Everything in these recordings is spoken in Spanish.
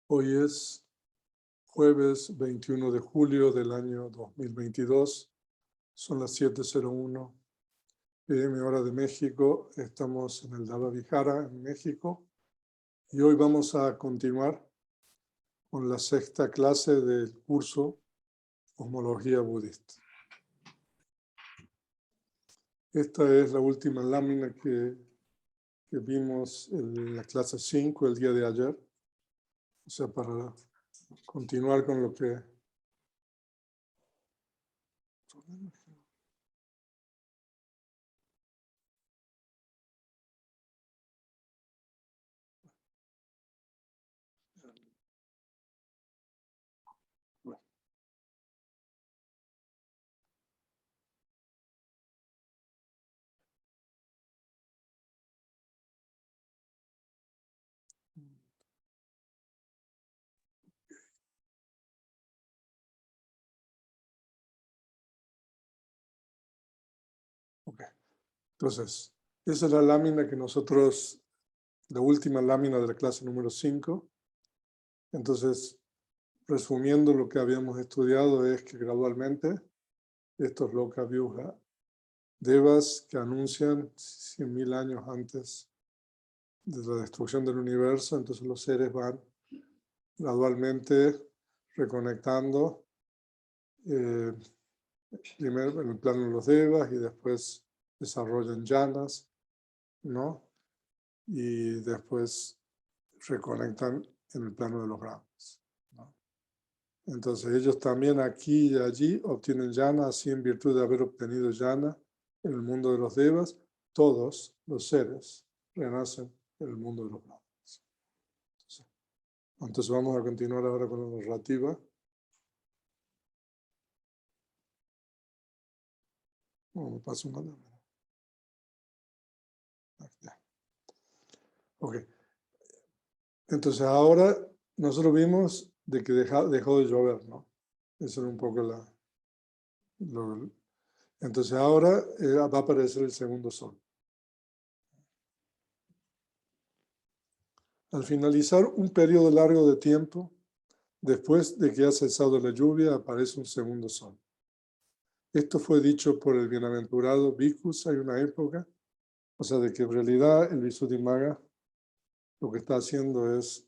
Hoy es jueves 21 de julio del año 2022. Son las 7:01 p.m. hora de México. Estamos en el Dava Vihara, en México. Y hoy vamos a continuar con la sexta clase del curso Cosmología Budista. Esta es la última lámina que vimos en la clase 5 el día de ayer. O sea, para continuar con lo que... Ok. Entonces, esa es la lámina que nosotros, la última lámina de la clase número 5. Entonces, resumiendo lo que habíamos estudiado es que gradualmente estos Loka Vyuha devas que anuncian 100.000 años antes de la destrucción del universo, entonces los seres van gradualmente reconectando primero en el plano de los devas y después desarrollan llanas, ¿no? Y después reconectan en el plano de los brahmanas, ¿no? Entonces ellos también aquí y allí obtienen llana, así en virtud de haber obtenido llana en el mundo de los devas, todos los seres renacen en el mundo de los brahmanas. Entonces vamos a continuar ahora con la narrativa. No, me paso una lámina. Ok. Entonces ahora nosotros vimos de que dejó de llover, ¿no? Eso era un poco entonces ahora va a aparecer el segundo sol. Al finalizar un periodo largo de tiempo, después de que ha cesado la lluvia, aparece un segundo sol. Esto fue dicho por el bienaventurado Bhikkhus. Hay una época, o sea, de que en realidad el Visuddhimagga lo que está haciendo es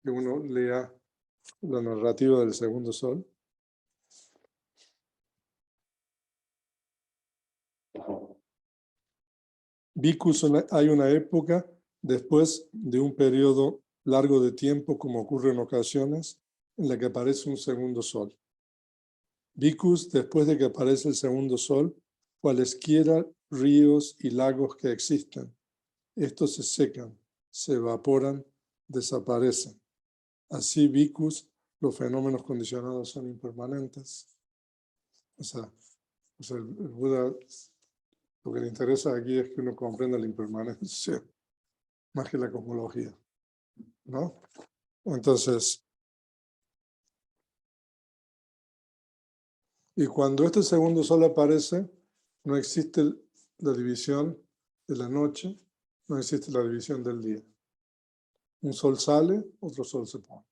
que uno lea la narrativa del segundo sol. Bhikkhus, hay una época después de un periodo largo de tiempo, como ocurre en ocasiones, en la que aparece un segundo sol. Bhikkhus, después de que aparece el segundo sol, cualesquiera ríos y lagos que existen, estos se secan, se evaporan, desaparecen. Así, Bhikkhus, los fenómenos condicionados son impermanentes. O sea el Buda, lo que le interesa aquí es que uno comprenda la impermanencia, más que la cosmología, ¿no? Entonces, y cuando este segundo sol aparece, no existe la división de la noche, no existe la división del día. Un sol sale, otro sol se pone.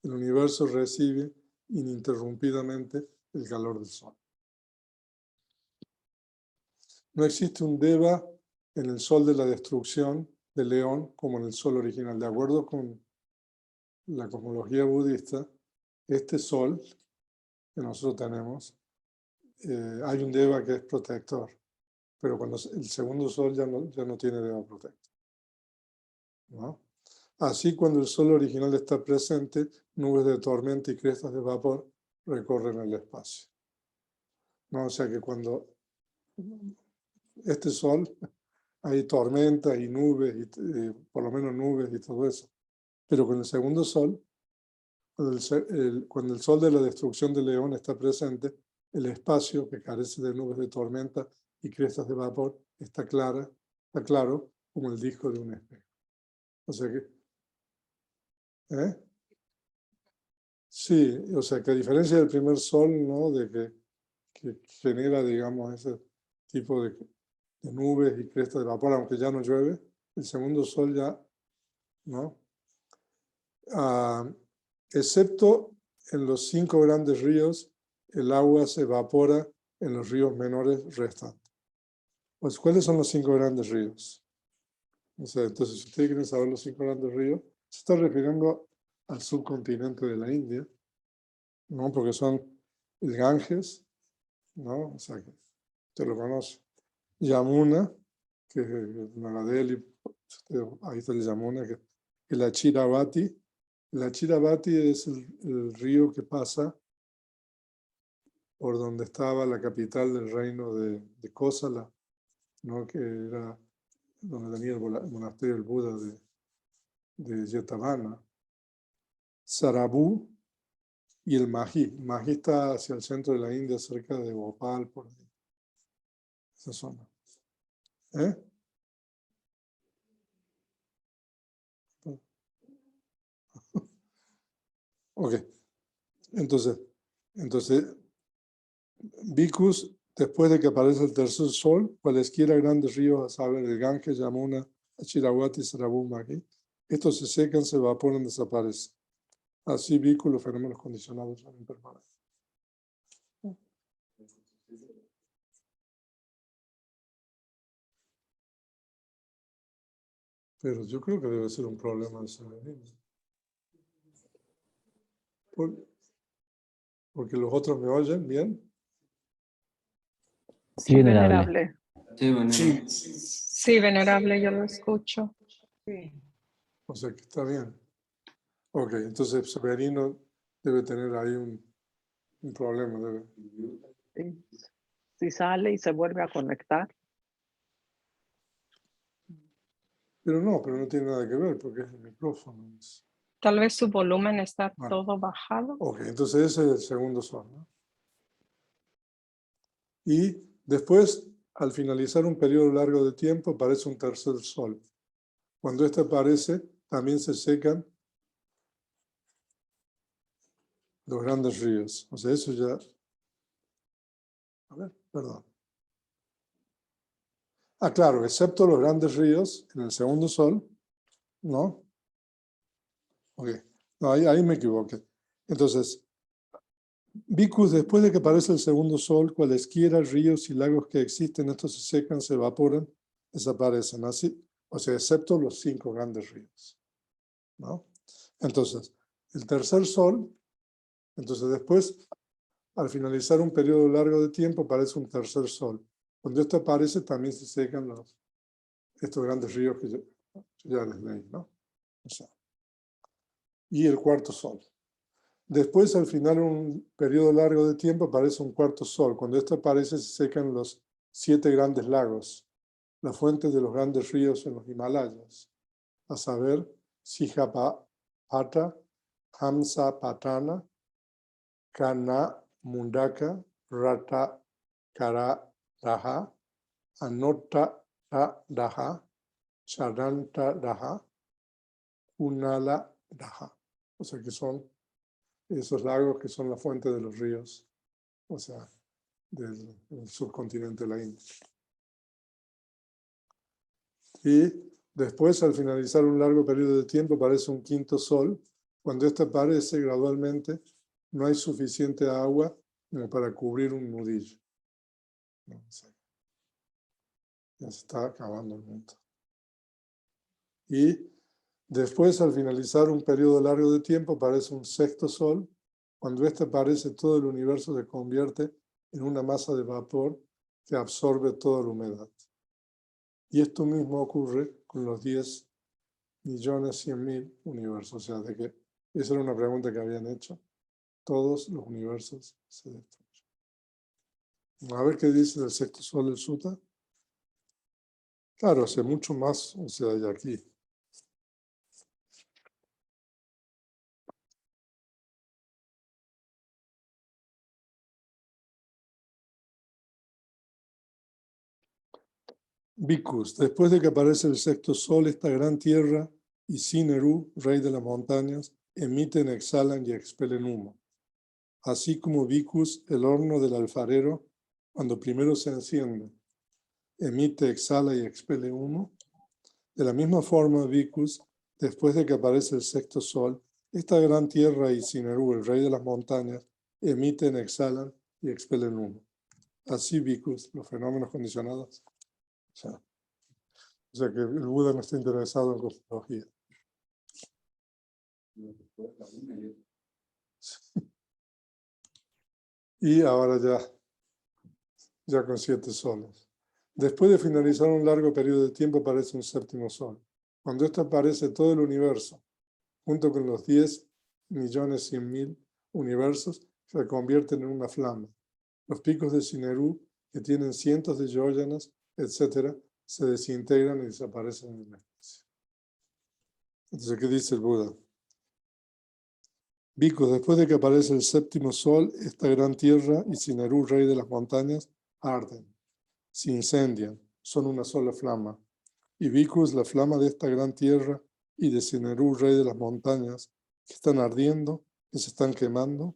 El universo recibe ininterrumpidamente el calor del sol. No existe un deva en el sol de la destrucción de León como en el sol original. De acuerdo con la cosmología budista, este sol que nosotros tenemos, hay un deva que es protector, pero cuando el segundo sol ya no tiene deva protector, ¿no? Así, cuando el sol original está presente, nubes de tormenta y crestas de vapor recorren el espacio, ¿no? O sea que cuando este sol hay tormentas y nubes, y, por lo menos nubes y todo eso, pero con el segundo sol, cuando el sol de la destrucción de León está presente, el espacio que carece de nubes de tormenta y crestas de vapor está claro como el disco de un espejo. O sea que, sí, o sea que a diferencia del primer sol, ¿no? De que genera, digamos, ese tipo de nubes y crestas de vapor, aunque ya no llueve, el segundo sol ya, ¿no? excepto en los 5 grandes ríos, el agua se evapora en los ríos menores restantes. Pues, ¿cuáles son los 5 grandes ríos? O sea, entonces, si ustedes quieren saber los 5 grandes ríos, se está refiriendo al subcontinente de la India, ¿no? Porque son el Ganges, ¿no? O sea, que usted lo conoce. Yamuna, que es Nagadeli, ahí está el Yamuna, que es la Chiravati. La Chiravati es el río que pasa por donde estaba la capital del reino de Kosala, ¿no? Que era donde tenía el monasterio del Buda de Jetavana. Sarabhu y el Mahi. Mahi está hacia el centro de la India, cerca de Bhopal, por ahí. Esa zona. Ok. Entonces, Bhikkhus, después de que aparece el tercer sol, cualesquiera grandes ríos, a saber, el Ganges, Yamuna, Chiravati, Sarabhu, Mahi, estos se secan, se evaporan, desaparecen. Así Bhikkhus, los fenómenos condicionados son impermanentes. Pero yo creo que debe ser un problema de severismo. Porque los otros me oyen bien. Sí, venerable. Sí, venerable. Sí, venerable, yo lo escucho. Sí. O sea que está bien. Ok, entonces Severino debe tener ahí un problema. Sí. Si sale y se vuelve a conectar. Pero no tiene nada que ver porque es el micrófono. Tal vez su volumen está Bueno. todo bajado. Ok, entonces ese es el segundo sol, ¿no? Y después, al finalizar un periodo largo de tiempo, aparece un tercer sol. Cuando este aparece, también se secan los grandes ríos. O sea, eso ya... A ver, perdón. Ah, claro, excepto los grandes ríos, en el segundo sol, ¿no? Ok, no, ahí me equivoqué. Entonces, Bhikkhus, después de que aparece el segundo sol, cualesquiera ríos y lagos que existen, estos se secan, se evaporan, desaparecen. Así, o sea, excepto los 5 grandes ríos, ¿no? Entonces, el tercer sol, entonces después, al finalizar un periodo largo de tiempo, aparece un tercer sol. Cuando esto aparece, también se secan estos grandes ríos que ya les leí, ¿no? O sea, y el cuarto sol. Después, al final de un periodo largo de tiempo, aparece un cuarto sol. Cuando esto aparece, se secan los 7 grandes lagos, las fuentes de los grandes ríos en los Himalayas, a saber, Sijapata, Hamsapatana, Kana, Mundaka, Rata, Kara, Raha, Anota, Raha, Charanta, Raha, Unala, Raha. O sea que son esos lagos que son la fuente de los ríos, o sea, del subcontinente de la India. Y después, al finalizar un largo periodo de tiempo, aparece un quinto sol. Cuando este aparece gradualmente, no hay suficiente agua como para cubrir un nudillo. No, o sea, ya se está acabando el mundo. Y después, al finalizar un periodo largo de tiempo, aparece un sexto sol. Cuando este aparece, todo el universo se convierte en una masa de vapor que absorbe toda la humedad. Y esto mismo ocurre con los 10.100.000 universos. O sea, de que esa era una pregunta que habían hecho. Todos los universos se destruyen. A ver qué dice el sexto sol del Sutta. Claro, hace mucho más, o sea, de aquí. Bhikkhus, después de que aparece el sexto sol, esta gran tierra y Sineru, rey de las montañas, emiten, exhalan y expelen humo. Así como Bhikkhus, el horno del alfarero, cuando primero se enciende, emite, exhala y expele humo. De la misma forma, Bhikkhus, después de que aparece el sexto sol, Esta gran tierra y Sinerú, el rey de las montañas, emiten, exhalan y expelen humo. Así, bhikkhus, los fenómenos condicionados. O sea que el Buda no está interesado en cosmología. Y ahora ya con 7 soles. Después de finalizar un largo periodo de tiempo aparece un séptimo sol. Cuando esto aparece, todo el universo, junto con los 10.100.000 universos, se convierten en una flama. Los picos de Sinerú, que tienen cientos de yojanas, etc., se desintegran y desaparecen en el espacio. Entonces, ¿qué dice el Buda? Bhikkhus, después de que aparece el séptimo sol, esta gran tierra y Sinerú, rey de las montañas, arden, se incendian, son una sola flama. Y Bhikkhus, la flama de esta gran tierra y de Sinerú, rey de las montañas, que están ardiendo, que se están quemando,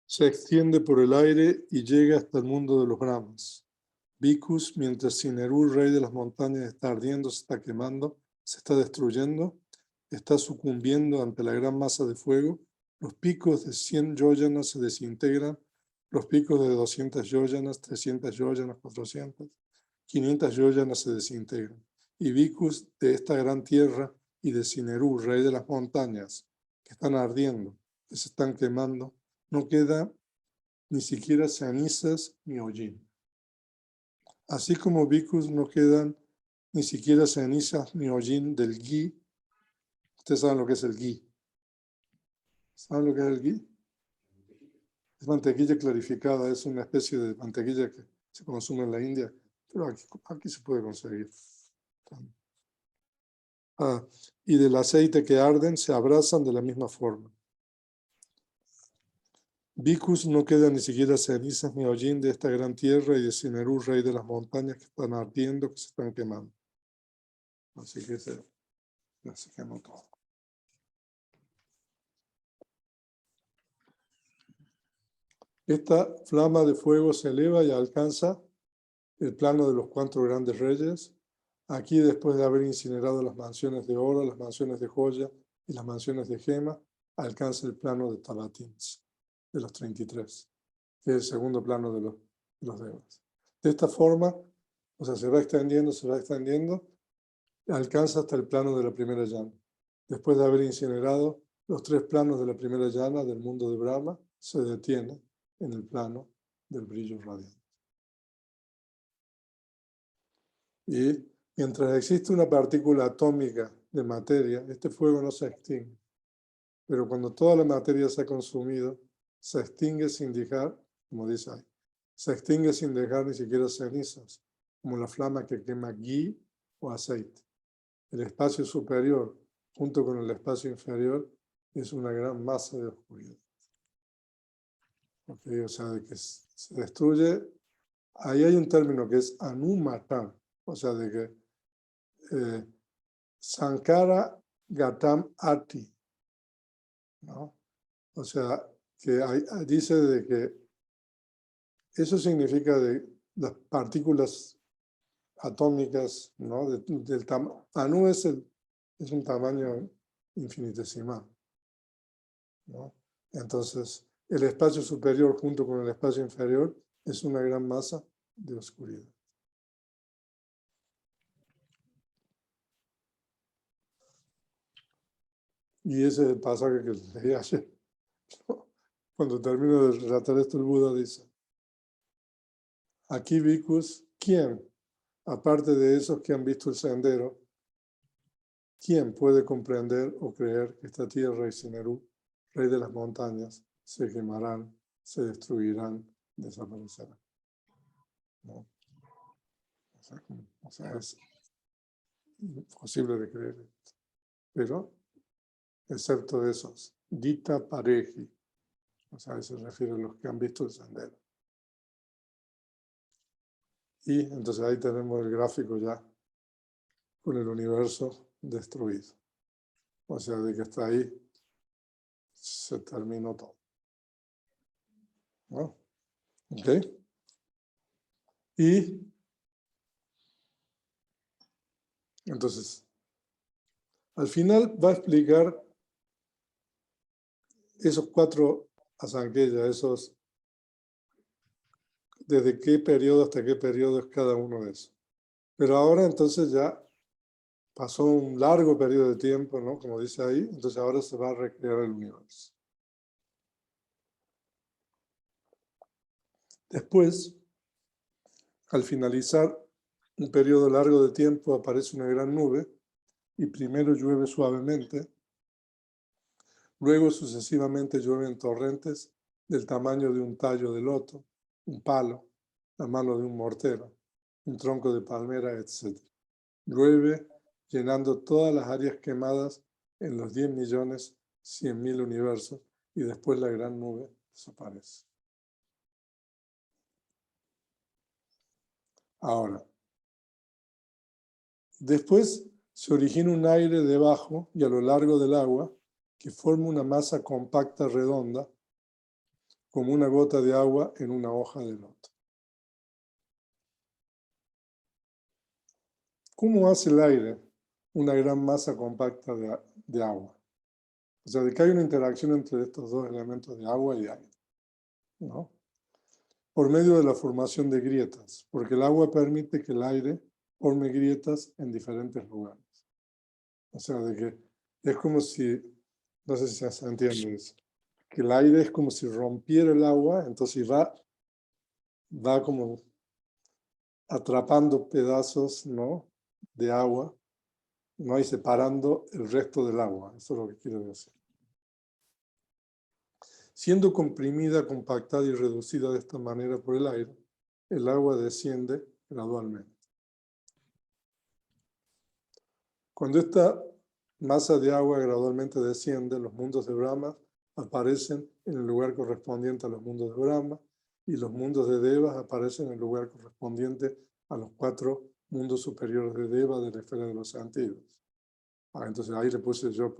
se extiende por el aire y llega hasta el mundo de los Brahmas. Bhikkhus, mientras Sinerú, rey de las montañas, está ardiendo, se está quemando, se está destruyendo, está sucumbiendo ante la gran masa de fuego, los picos de 100 yojanas se desintegran, los picos de 200 yojanas, 300 yojanas, 400, 500 yojanas se desintegran. Y Bhikkhus de esta gran tierra y de Sinerú, rey de las montañas, que están ardiendo, que se están quemando, no queda ni siquiera cenizas ni hollín. Así como bhikkhus no quedan ni siquiera cenizas ni hollín del ghee. Ustedes saben lo que es el ghee. ¿Saben lo que es el ghee? Es mantequilla clarificada, es una especie de mantequilla que se consume en la India, pero aquí se puede conseguir. Y del aceite que arden se abrazan de la misma forma. Bhikkhus no queda ni siquiera cenizas ni hollín de esta gran tierra y de Sinerú, rey de las montañas, que están ardiendo, que se están quemando. Así que se quemó todo. Esta flama de fuego se eleva y alcanza el plano de los 4 grandes reyes. Aquí, después de haber incinerado las mansiones de oro, las mansiones de joya y las mansiones de gema, alcanza el plano de Tabatins, de los 33, que es el segundo plano de los devas. De esta forma, o sea, se va extendiendo, alcanza hasta el plano de la primera llana. Después de haber incinerado los 3 planos de la primera llana del mundo de Brahma, se detiene en el plano del brillo radiante. Y mientras existe una partícula atómica de materia, este fuego no se extingue. Pero cuando toda la materia se ha consumido, se extingue sin dejar, como dice ahí, se extingue sin dejar ni siquiera cenizas, como la flama que quema ghee o aceite. El espacio superior, junto con el espacio inferior, es una gran masa de oscuridad. Okay, o sea, de que se destruye. Ahí hay un término que es anumatam, o sea, de que sankara gatam ati, ¿no? O sea, que dice de que eso significa de las partículas atómicas, ¿no? Anu es un tamaño infinitesimal, ¿no? Entonces, el espacio superior junto con el espacio inferior es una gran masa de oscuridad. Y ese es el pasaje que leí ayer. Cuando termino de relatar esto, el Buda dice, aquí bhikkhus, ¿quién, aparte de esos que han visto el sendero, quién puede comprender o creer que esta tierra y Sinerú, rey de las montañas, se quemarán, se destruirán, desaparecerán? ¿No? O sea, es imposible de creer. Pero, excepto esos, Gita Pareji, o sea, se refiere a los que han visto el sendero. Y entonces ahí tenemos el gráfico ya con el universo destruido. O sea, de que hasta ahí se terminó todo. ¿No? ¿Ok? Y entonces, al final va a explicar esos 4 asankheyas, esos, desde qué periodo hasta qué periodo es cada uno de esos. Pero ahora entonces ya pasó un largo periodo de tiempo, ¿no? Como dice ahí, entonces ahora se va a recrear el universo. Después, al finalizar un periodo largo de tiempo, aparece una gran nube y primero llueve suavemente, luego sucesivamente llueven torrentes del tamaño de un tallo de loto, un palo, la mano de un mortero, un tronco de palmera, etc. Llueve llenando todas las áreas quemadas en los 10.100.000 universos y después la gran nube desaparece. Ahora, después se origina un aire debajo y a lo largo del agua que forma una masa compacta redonda como una gota de agua en una hoja de loto. ¿Cómo hace el aire una gran masa compacta de agua? O sea, de que hay una interacción entre estos dos elementos de agua y aire, ¿no? Por medio de la formación de grietas, porque el agua permite que el aire forme grietas en diferentes lugares. O sea, de que es como si, no sé si se entiende eso, que el aire es como si rompiera el agua, entonces va como atrapando pedazos, ¿no?, de agua, ¿no?, y separando el resto del agua. Eso es lo que quiero decir. Siendo comprimida, compactada y reducida de esta manera por el aire, el agua desciende gradualmente. Cuando esta masa de agua gradualmente desciende, los mundos de Brahma aparecen en el lugar correspondiente a los mundos de Brahma y los mundos de Devas aparecen en el lugar correspondiente a los 4 mundos superiores de Deva de la esfera de los sentidos. Entonces ahí le puse yo,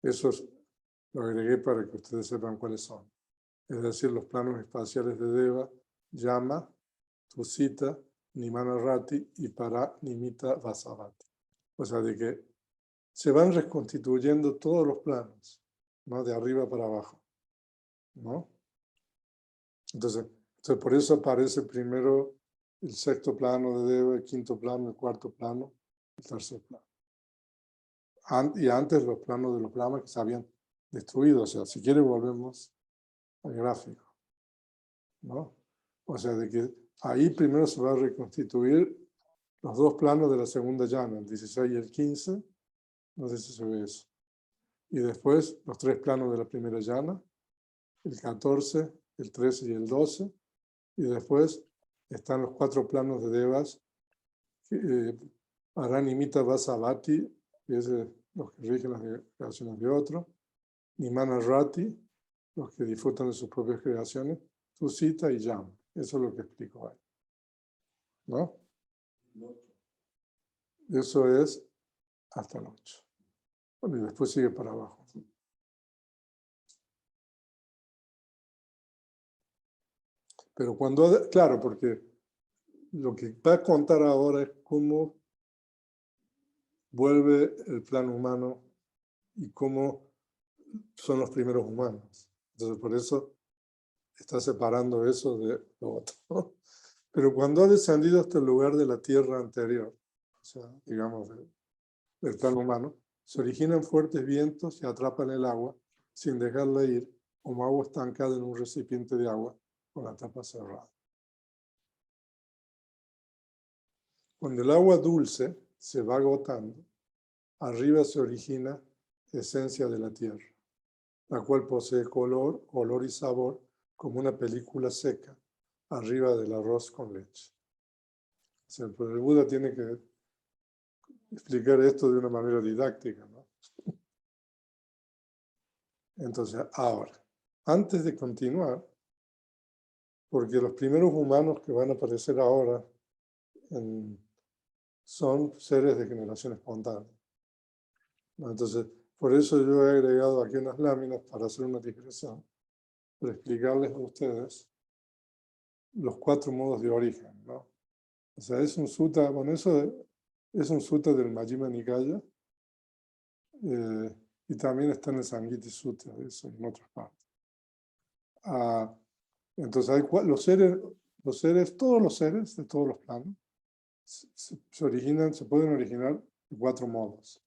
eso lo agregué para que ustedes sepan cuáles son. Es decir, los planos espaciales de Deva, Yama, Tusita, Nimanarati y Paranimita Vasavati. O sea, de que se van reconstituyendo todos los planos, ¿no?, de arriba para abajo, ¿no? Entonces por eso aparece primero el 6º plano de Deva, el 5º plano, el 4º plano, el 3er plano. Y antes los planos de los Brahmas que se habían destruido. O sea, si quiere volvemos al gráfico, ¿no? O sea, de que ahí primero se va a reconstituir los 2 planos de la segunda llana, el 16 y el 15, no sé si se ve eso. Y después los 3 planos de la primera llana, el 14, el 13 y el 12. Y después están los 4 planos de Devas, Paranimita Vasavati, que es los que rigen las creaciones de otro, Nimanarati, los que disfrutan de sus propias creaciones, Tusita y Yam. Eso es lo que explico ahí, ¿no? Eso es hasta el 8. Bueno, y después sigue para abajo. Pero cuando, claro, porque lo que va a contar ahora es cómo vuelve el plano humano y cómo son los primeros humanos. Entonces, por eso está separando eso de lo otro. Pero cuando ha descendido hasta el lugar de la tierra anterior, o sea, digamos, del plano humano, se originan fuertes vientos y atrapan el agua sin dejarla ir, como agua estancada en un recipiente de agua con la tapa cerrada. Cuando el agua dulce se va agotando, arriba se origina esencia de la tierra, la cual posee color, olor y sabor como una película seca arriba del arroz con leche. O sea, pero el Buda tiene que explicar esto de una manera didáctica, ¿no? Entonces, ahora, antes de continuar, porque los primeros humanos que van a aparecer ahora son seres de generación espontánea. Entonces, por eso yo he agregado aquí unas láminas para hacer una digresión, para explicarles a ustedes los 4 modos de origen, ¿no? O sea, es un sutta, bueno, eso es un sutta del Majjhima Nikaya, y también está en el Samgiti Sutta, eso en otras partes. Entonces, hay todos los seres de todos los planos se pueden originar de 4 modos,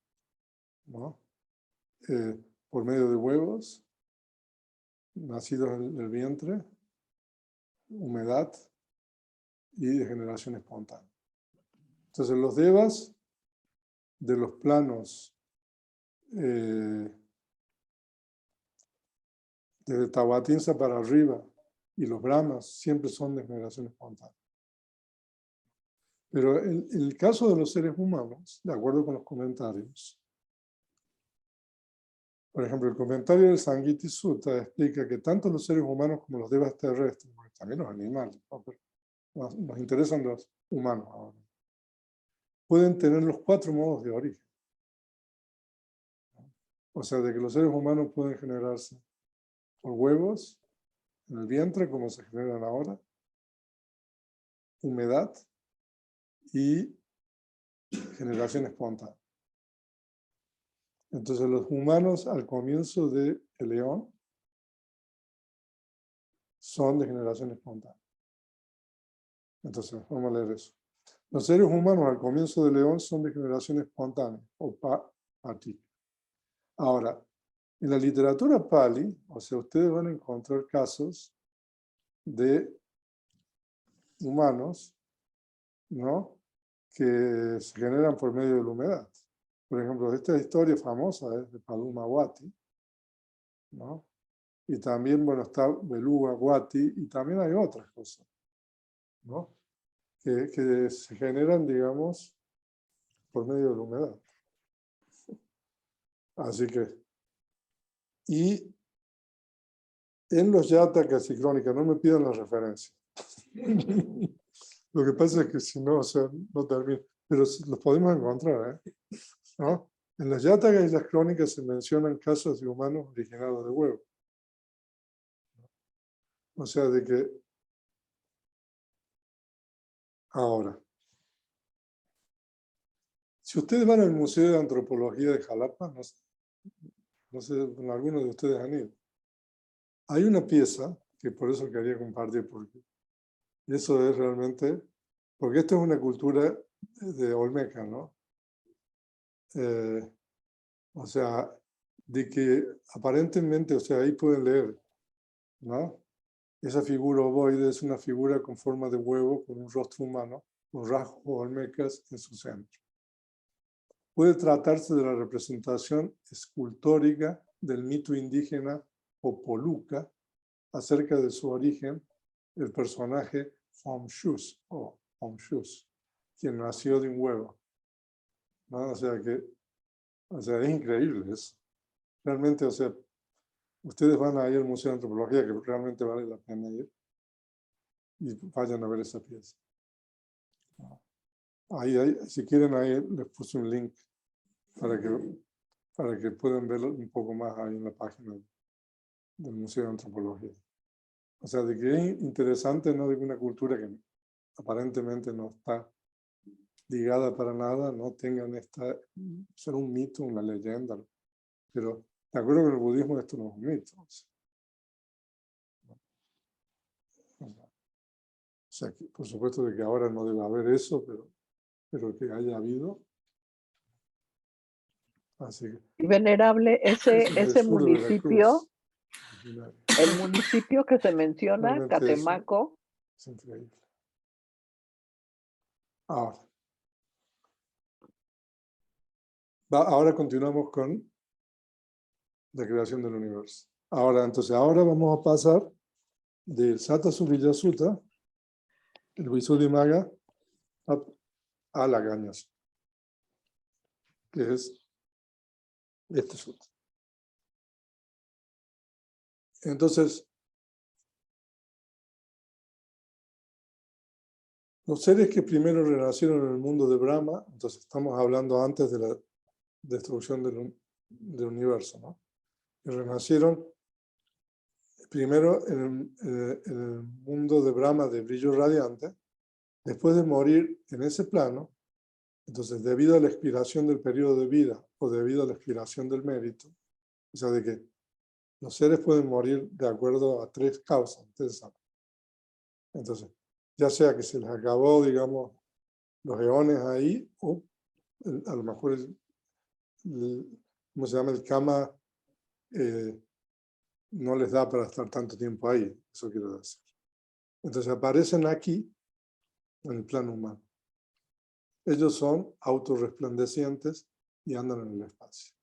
¿no? Por medio de huevos, nacidos en el vientre, humedad y de generación espontánea. Entonces, los devas de los planos desde Tawatinsa para arriba y los brahmas siempre son de generación espontánea. Pero en el caso de los seres humanos, de acuerdo con los comentarios, por ejemplo, el comentario del Samgiti Sutta explica que tanto los seres humanos como los devas terrestres, porque también los animales, ¿no? Pero nos interesan los humanos ahora, pueden tener los 4 modos de origen. O sea, de que los seres humanos pueden generarse por huevos, en el vientre, como se generan ahora, humedad y generación espontánea. Entonces, los humanos al comienzo del león son de generación espontánea. Entonces, vamos a leer eso. Los seres humanos al comienzo del león son de generación espontánea, o pati. Ahora, en la literatura Pali, o sea, ustedes van a encontrar casos de humanos, ¿no?, que se generan por medio de la humedad. Por ejemplo, esta historia famosa es de Padumawati, ¿no? Y también, bueno, está Beluga Wati, y también hay otras cosas, ¿no?, que se generan, digamos, por medio de la humedad. Así que, y en los Yatakas y Crónicas, no me pidan la referencia. Lo que pasa es que si no, o sea, no termino. Pero los podemos encontrar, ¿no? En las Yatakas y las Crónicas se mencionan casos de humanos originados de huevo. O sea, de que ahora, si ustedes van al Museo de Antropología de Jalapa, no sé, algunos de ustedes han ido, hay una pieza que por eso quería compartir, porque eso es realmente, porque esto es una cultura de Olmeca, ¿no? O sea, de que aparentemente, o sea, ahí pueden leer, ¿no? Esa figura ovoide es una figura con forma de huevo, con un rostro humano, con rasgos olmecas en su centro. Puede tratarse de la representación escultórica del mito indígena Popoluca acerca de su origen, el personaje Homshus, o Homshus, quien nació de un huevo, ¿no? O sea, es increíble eso. Realmente, o sea, ustedes van a ir al Museo de Antropología, que realmente vale la pena ir, y vayan a ver esa pieza. Ahí, si quieren, ahí les puse un link para que puedan verlo un poco más ahí en la página del Museo de Antropología. O sea, de que es interesante, ¿no?, de que una cultura que aparentemente no está ligada para nada, no tengan ser un mito, una leyenda. Pero de acuerdo con el budismo, esto no es un mito. O sea, que, por supuesto de que ahora no debe haber eso, pero que haya habido. Así que, Y venerable, eso es del ese sur de municipio, Veracruz. el municipio que se menciona, Realmente eso Catemaco, es increíble. Ahora continuamos con la creación del universo. Ahora vamos a pasar del Sata Surya Sutta, el Visuddhimagga, a la Ganya Sutta, que es este sutta. Entonces, Los seres que primero renacieron en el mundo de Brahma, entonces estamos hablando antes de la destrucción del universo, ¿no? Que renacieron primero en el mundo de Brahma de brillo radiante, después de morir en ese plano. Entonces, debido a la expiración del periodo de vida o debido a la expiración del mérito, o sea, de que los seres pueden morir de acuerdo a 3 causas. Entonces, ya sea que se les acabó, digamos, los eones ahí, o a lo mejor ¿cómo se llama? El karma no les da para estar tanto tiempo ahí, eso quiero decir. Entonces aparecen aquí, en el plano humano. Ellos son autorresplandecientes y andan en el espacio.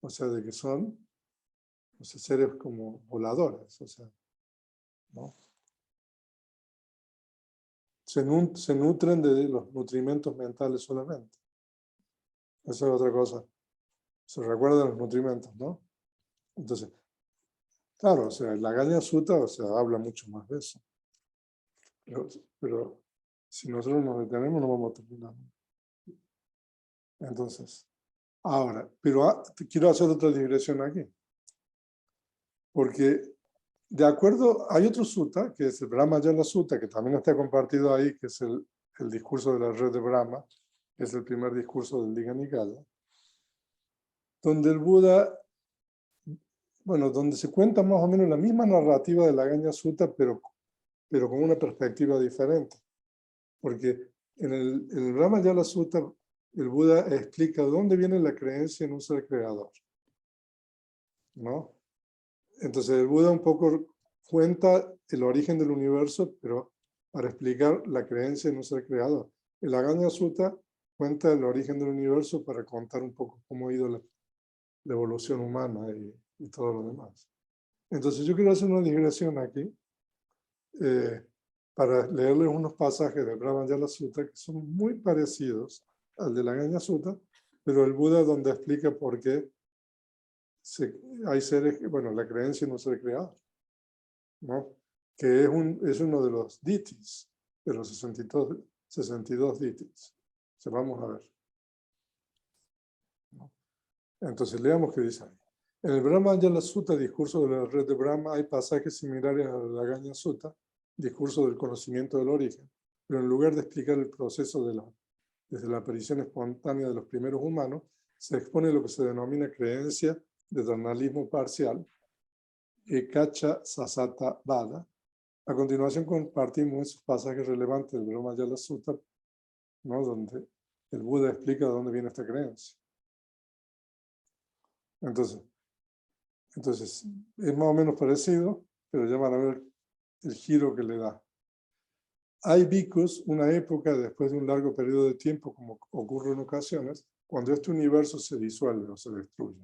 O sea, de que son, o sea, seres como voladores, o sea, ¿no? Se nutren de los nutrimentos mentales solamente. Esa es otra cosa. Se recuerdan los nutrimentos, ¿no? Entonces, claro, o sea, la Gaña Sutta, o sea, habla mucho más de eso. Pero si nosotros nos detenemos, no vamos a terminar. Entonces, ahora, pero quiero hacer otra digresión aquí. Porque, de acuerdo, hay otro sutta, que es el Brahmayana Sutta, que también está compartido ahí, que es el discurso de la red de Brahma, que es el primer discurso del Digha Nikaya, donde el Buda, bueno, donde se cuenta más o menos la misma narrativa de la Gaña Sutta, pero con una perspectiva diferente. Porque en el Brahmayana Sutta, el Buda explica dónde viene la creencia en un ser creador, ¿no? Entonces el Buda un poco cuenta el origen del universo, pero para explicar la creencia en un ser creador. El Agaña Sutta cuenta el origen del universo para contar un poco cómo ha ido la evolución humana y todo lo demás. Entonces yo quiero hacer una digresión aquí para leerles unos pasajes del Brahmayana Sutta que son muy parecidos al de la Agaña Sutta, pero el Buda donde explica por qué hay seres, bueno, la creencia en un ser creador, ¿no? Que es uno de los ditis, de los 62 ditis. Entonces vamos a ver, ¿no? Entonces leamos qué dice ahí. En el Brahmayana Sutta, discurso de la red de Brahma, hay pasajes similares a la Agaña Sutta, discurso del conocimiento del origen, pero en lugar de explicar el proceso desde la aparición espontánea de los primeros humanos, se expone lo que se denomina creencia de eternalismo parcial, Ekacha Sasata Vada. A continuación compartimos esos pasajes relevantes del Brahmayana Sutta, ¿no? Donde el Buda explica de dónde viene esta creencia. Entonces, es más o menos parecido, pero ya van a ver el giro que le da. Hay bhikkhus, una época después de un largo periodo de tiempo, como ocurre en ocasiones, cuando este universo se disuelve o se destruye.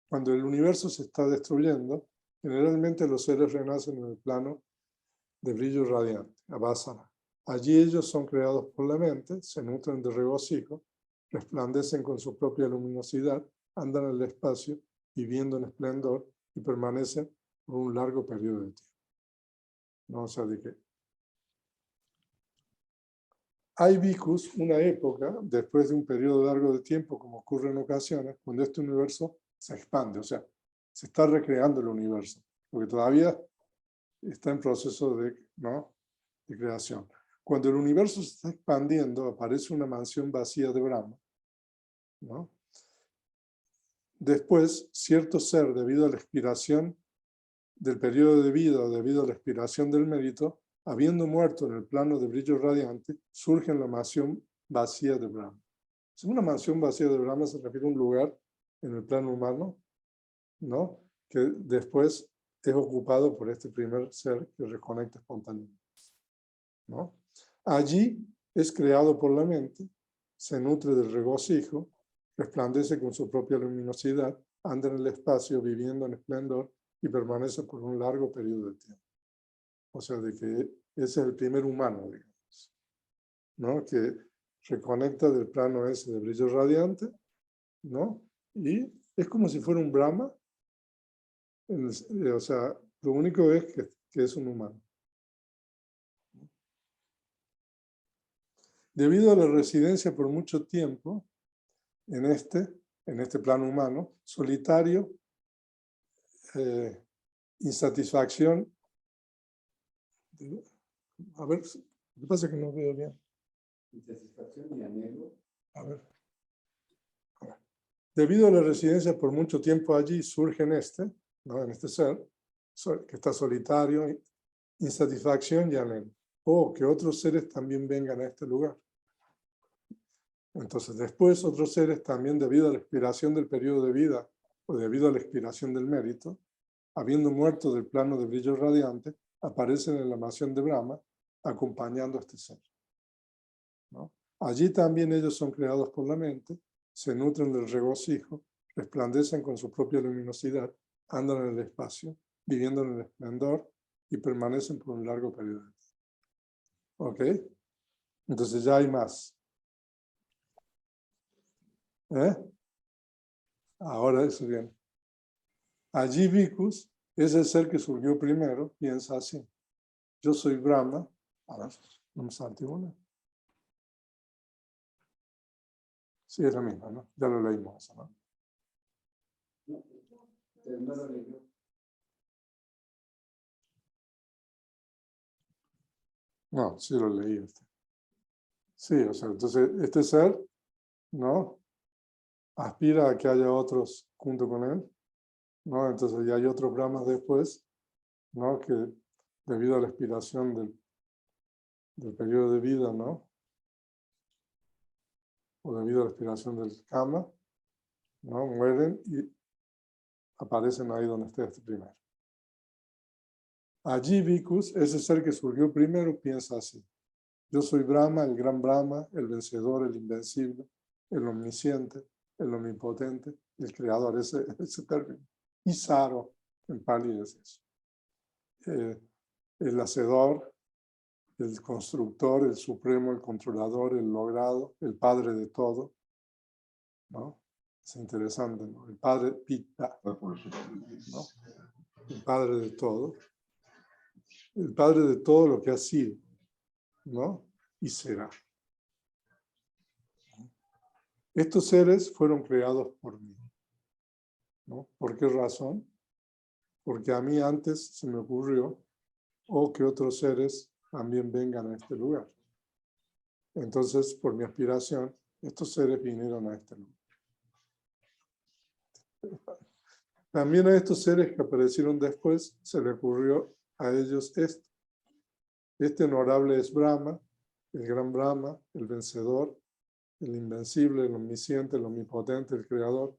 Cuando el universo se está destruyendo, generalmente los seres renacen en el plano de brillo radiante, Avasana. Allí ellos son creados por la mente, se nutren de regocijo, resplandecen con su propia luminosidad, andan en el espacio, viviendo en esplendor y permanecen por un largo periodo de tiempo. ¿No? O sea, de que hay bhikkhus, una época, después de un periodo largo de tiempo, como ocurre en ocasiones, cuando este universo se expande, o sea, se está recreando el universo, porque todavía está en proceso de creación. Cuando el universo se está expandiendo, aparece una mansión vacía de Brahma, ¿no? Después, cierto ser, debido a la expiración del periodo de vida o debido a la expiración del mérito, habiendo muerto en el plano de brillo radiante, surge en la mansión vacía de Brahma. Si una mansión vacía de Brahma se refiere a un lugar en el plano humano, ¿no? Que después es ocupado por este primer ser que reconecta espontáneamente, ¿no? Allí es creado por la mente, se nutre del regocijo, resplandece con su propia luminosidad, anda en el espacio viviendo en esplendor y permanece por un largo periodo de tiempo. O sea, de que ese es el primer humano, digamos, ¿no? Que reconecta del plano ese de brillo radiante, ¿no? Y es como si fuera un Brahma, o sea, lo único es que es un humano. Debido a la residencia por mucho tiempo en este plano humano, solitario, insatisfacción. A ver, ¿qué pasa que no veo bien? Insatisfacción y anhelo. A ver. Debido a la residencia por mucho tiempo allí, surge en ¿no? En este ser, que está solitario, insatisfacción y anhelo. O que otros seres también vengan a este lugar. Entonces, después otros seres también, debido a la expiración del periodo de vida o debido a la expiración del mérito, habiendo muerto del plano de brillo radiante, aparecen en la mansión de Brahma, acompañando a este ser, ¿no? Allí también ellos son creados por la mente, se nutren del regocijo, resplandecen con su propia luminosidad, andan en el espacio, viviendo en el esplendor y permanecen por un largo periodo. ¿Ok? Entonces ya hay más. Ahora eso bien. Allí Bhikkhus es el ser que surgió primero, piensa así. Yo soy Brahma. A ver, no me salte una. Sí, es la misma, ¿no? Ya lo leímos eso, ¿no? No lo leyó. No, sí lo leí. Sí, o sea, entonces este ser, ¿no? Aspira a que haya otros junto con él, ¿no? Entonces ya hay otros Brahmas después, ¿no? Que debido a la expiración del periodo de vida, ¿no? O debido a la expiración del Kama, ¿no? Mueren y aparecen ahí donde esté este primero. Allí Bhikkhus, ese ser que surgió primero, piensa así. Yo soy Brahma, el gran Brahma, el vencedor, el invencible, el omnisciente, el omnipotente, el creador, ese término. Isaro, en Pali es eso. El hacedor, el constructor, el supremo, el controlador, el logrado, el padre de todo, ¿no? Es interesante, ¿no? El padre Pitta, ¿no? El padre de todo. El padre de todo lo que ha sido, ¿no? Y será. Estos seres fueron creados por mí, ¿no? ¿Por qué razón? Porque a mí antes se me ocurrió, o que otros seres también vengan a este lugar. Entonces, por mi aspiración, estos seres vinieron a este lugar. También a estos seres que aparecieron después, se le ocurrió a ellos esto. Este honorable es Brahma, el gran Brahma, el vencedor, el invencible, el omnisciente, el omnipotente, el creador,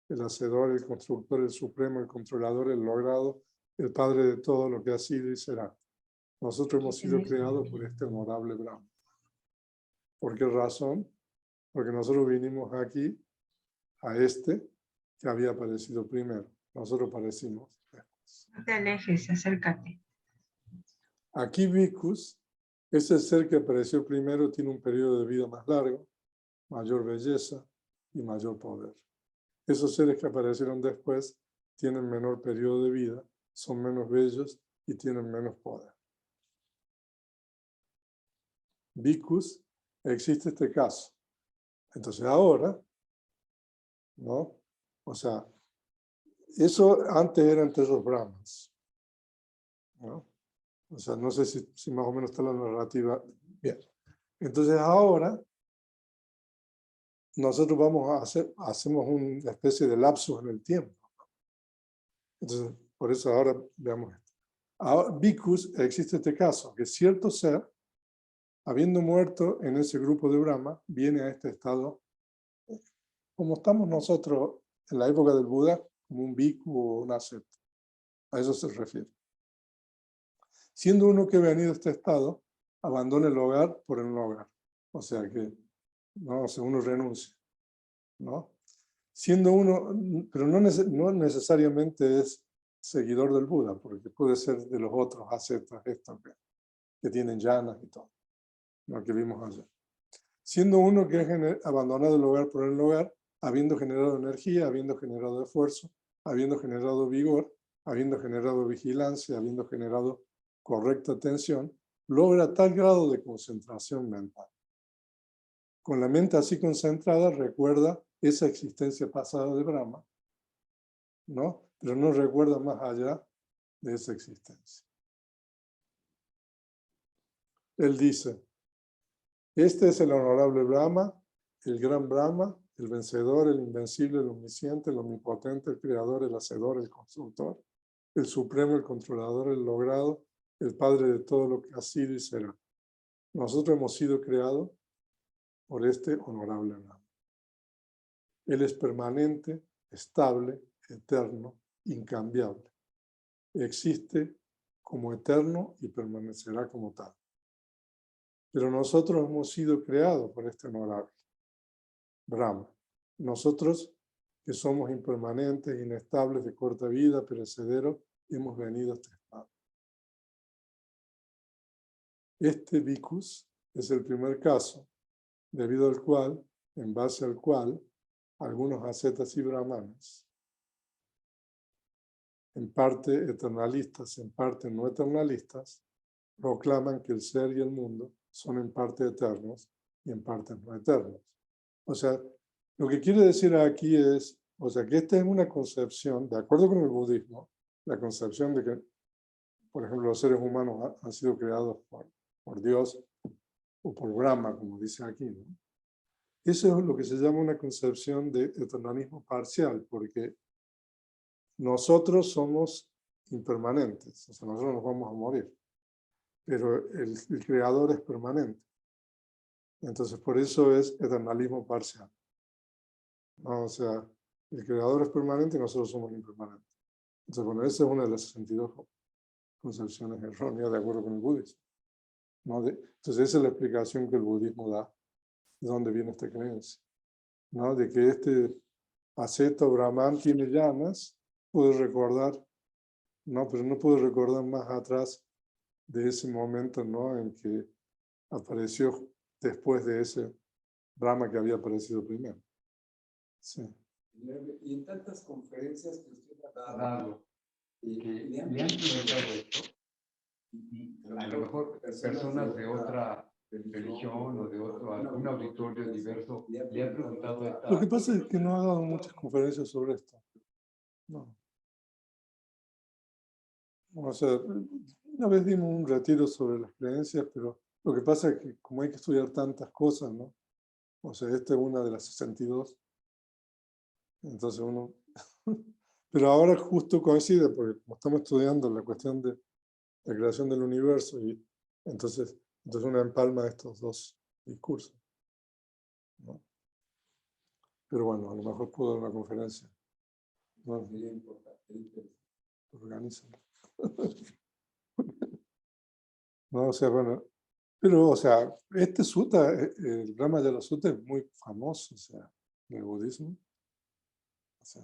el hacedor, el constructor, el supremo, el controlador, el logrado, el padre de todo lo que ha sido y será. Nosotros hemos sido creados por este honorable Brahma. ¿Por qué razón? Porque nosotros vinimos aquí a este que había aparecido primero. Nosotros aparecimos después. No te alejes, acércate. Aquí Bhikkhus, ese ser que apareció primero, tiene un periodo de vida más largo, mayor belleza y mayor poder. Esos seres que aparecieron después tienen menor periodo de vida, son menos bellos y tienen menos poder. Bhikkhus, existe este caso. Entonces ahora, ¿no? O sea, eso antes era entre los brahmanes, ¿no? O sea, no sé si más o menos está la narrativa bien. Entonces ahora nosotros hacemos una especie de lapsus en el tiempo. Entonces, por eso ahora veamos esto. Ahora, Bhikkhus, existe este caso, que cierto ser, habiendo muerto en ese grupo de Brahma, viene a este estado, como estamos nosotros en la época del Buda, como un bhikkhu o un asceta. A eso se refiere. Siendo uno que ha venido a este estado, abandona el hogar por el no hogar. O sea que, no, o sea, uno renuncia, ¿no? Siendo uno, pero no necesariamente es seguidor del Buda, porque puede ser de los otros ascetas estos que tienen llanas y todo, lo que vimos ayer. Siendo uno que ha abandonado el hogar por el hogar, habiendo generado energía, habiendo generado esfuerzo, habiendo generado vigor, habiendo generado vigilancia, habiendo generado correcta atención, logra tal grado de concentración mental. con la mente así concentrada, recuerda esa existencia pasada de Brahma, ¿no? Pero no recuerda más allá de esa existencia. Él dice, este es el honorable Brahma, el gran Brahma, el vencedor, el invencible, el omnisciente, el omnipotente, el creador, el hacedor, el constructor, el supremo, el controlador, el logrado, el padre de todo lo que ha sido y será. Nosotros hemos sido creados por este honorable Brahma. Él es permanente, estable, eterno, incambiable. Existe como eterno y permanecerá como tal. Pero nosotros hemos sido creados por este honorable Brahma. Nosotros, que somos impermanentes, inestables, de corta vida, perecederos, hemos venido a este estado. Este bhikkhus es el primer caso, debido al cual, en base al cual, algunos ascetas y brahmanes, en parte eternalistas, en parte no eternalistas, proclaman que el ser y el mundo son en parte eternos y en parte no eternos. O sea, lo que quiere decir aquí es, o sea, que esta es una concepción, de acuerdo con el budismo, la concepción de que, por ejemplo, los seres humanos han sido creados por Dios o por Brahma, como dice aquí, ¿no? Eso es lo que se llama una concepción de eternalismo parcial, porque nosotros somos impermanentes, o sea, nosotros nos vamos a morir, pero el creador es permanente. Entonces, por eso es eternalismo parcial. ¿No? O sea, el creador es permanente y nosotros somos impermanentes. Entonces, bueno, esa es una de las 62 concepciones erróneas de acuerdo con el budismo, ¿no? Entonces, esa es la explicación que el budismo da de dónde viene esta creencia, ¿no? De que este asceta o brahman tiene llamas, puede recordar, ¿no? Pero no puede recordar más atrás de ese momento, ¿no? En que apareció después de ese Brahma que había aparecido primero. Sí. Y en tantas conferencias que usted ha dado, que le han preguntado esto, y a lo mejor personas de otra religión o de otro, algún auditorio diverso, le han preguntado esta... Lo que pasa es que no ha dado muchas conferencias sobre esto. No. O sea, una vez dimos un retiro sobre las creencias, pero lo que pasa es que como hay que estudiar tantas cosas, ¿no? O sea, esta es una de las 62. Entonces uno... Pero ahora justo coincide, porque como estamos estudiando la cuestión de la creación del universo, y entonces uno empalma estos dos discursos, ¿no? Pero bueno, a lo mejor puedo dar una conferencia. No, organizan. No, o sea, bueno, pero, o sea, este sutta, el Brahmajala Sutta es muy famoso, o sea, en el budismo. O sea,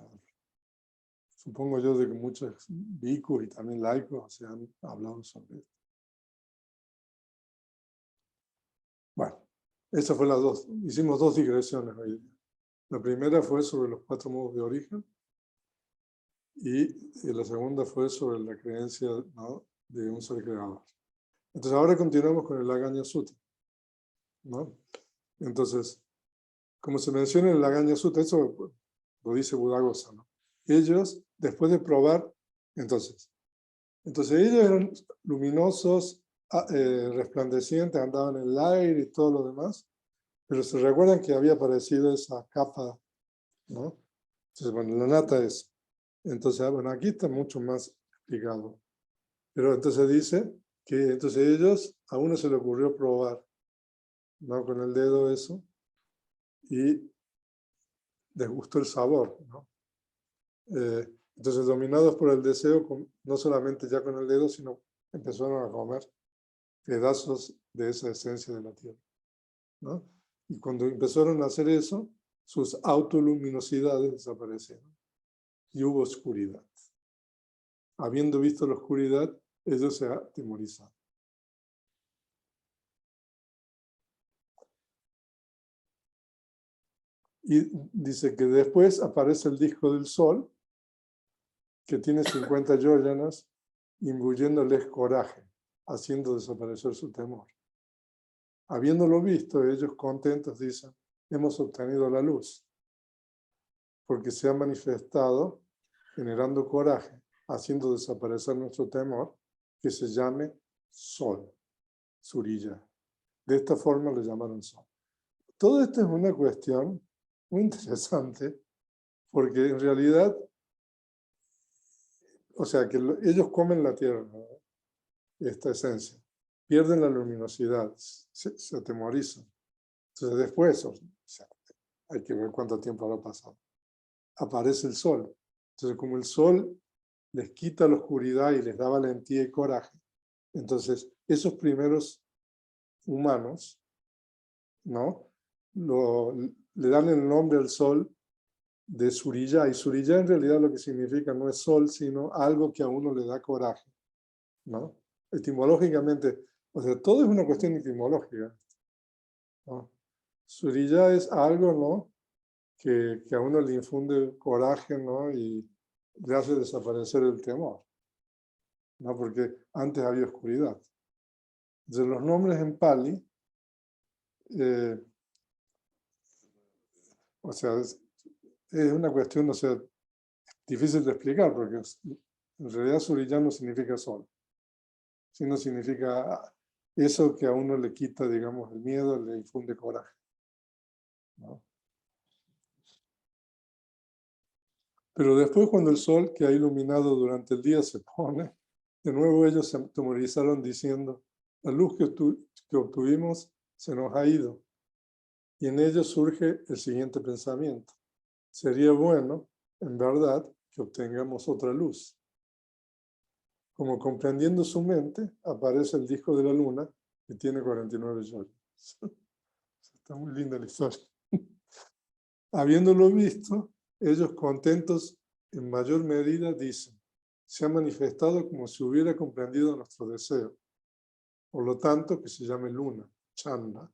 supongo yo de que muchos bhikkhus y también laicos se han hablado sobre esto. Bueno, esas fueron las dos. Hicimos dos digresiones hoy día. La primera fue sobre los 4 modos de origen y la segunda fue sobre la creencia, ¿no?, de un ser creador. Entonces ahora continuamos con el Aganya Sutta, ¿no? Entonces, como se menciona en el Aganya Sutta, eso lo dice Buddhaghosa, ¿no? Ellos, después de probar, entonces ellos eran luminosos, resplandecientes, andaban en el aire y todo lo demás, pero se recuerdan que había aparecido esa capa, ¿no? Entonces, bueno, la nata es. Entonces, bueno, aquí está mucho más explicado. Pero entonces dice que entonces ellos, a uno se le ocurrió probar, ¿no?, con el dedo eso, y les gustó el sabor, ¿no? Entonces, dominados por el deseo, no solamente ya con el dedo, sino empezaron a comer pedazos de esa esencia de la tierra, ¿no? Y cuando empezaron a hacer eso, sus autoluminosidades desaparecieron y hubo oscuridad. Habiendo visto la oscuridad, ellos se atemorizaron. Y dice que después aparece el disco del sol, que tiene 50 yojanas, imbuyéndoles coraje, haciendo desaparecer su temor. habiéndolo visto, ellos contentos dicen, hemos obtenido la luz, porque se ha manifestado generando coraje, haciendo desaparecer nuestro temor, que se llame sol, Surya. De esta forma le llamaron sol. Todo esto es una cuestión muy interesante, porque en realidad, o sea, que ellos comen la tierra, ¿no? Esta esencia, pierden la luminosidad, se atemorizan. Entonces después, o sea, hay que ver cuánto tiempo habrá pasado, aparece el sol. Entonces como el sol les quita la oscuridad y les da valentía y coraje, entonces esos primeros humanos, ¿no? Le dan el nombre al sol de Surya, y Surya en realidad lo que significa no es sol, sino algo que a uno le da coraje, ¿no? Etimológicamente, o sea, todo es una cuestión etimológica, ¿no? Surya es algo, ¿no? Que a uno le infunde coraje, ¿no? Y le hace desaparecer el temor, ¿no? Porque antes había oscuridad. Entonces los nombres en Pali, o sea, es una cuestión, o sea, difícil de explicar, porque en realidad Surya no significa sol, sino significa eso que a uno le quita, digamos, el miedo, le infunde coraje, ¿no? Pero después, cuando el sol que ha iluminado durante el día se pone, de nuevo ellos se atemorizaron diciendo, la luz que obtuvimos se nos ha ido. Y en ellos surge el siguiente pensamiento. Sería bueno, en verdad, que obtengamos otra luz. Como comprendiendo su mente, aparece el disco de la luna, que tiene 49 yoyos. Está muy linda la historia. Habiéndolo visto, ellos contentos en mayor medida dicen, se ha manifestado como si hubiera comprendido nuestro deseo. Por lo tanto, que se llame luna, Chanda.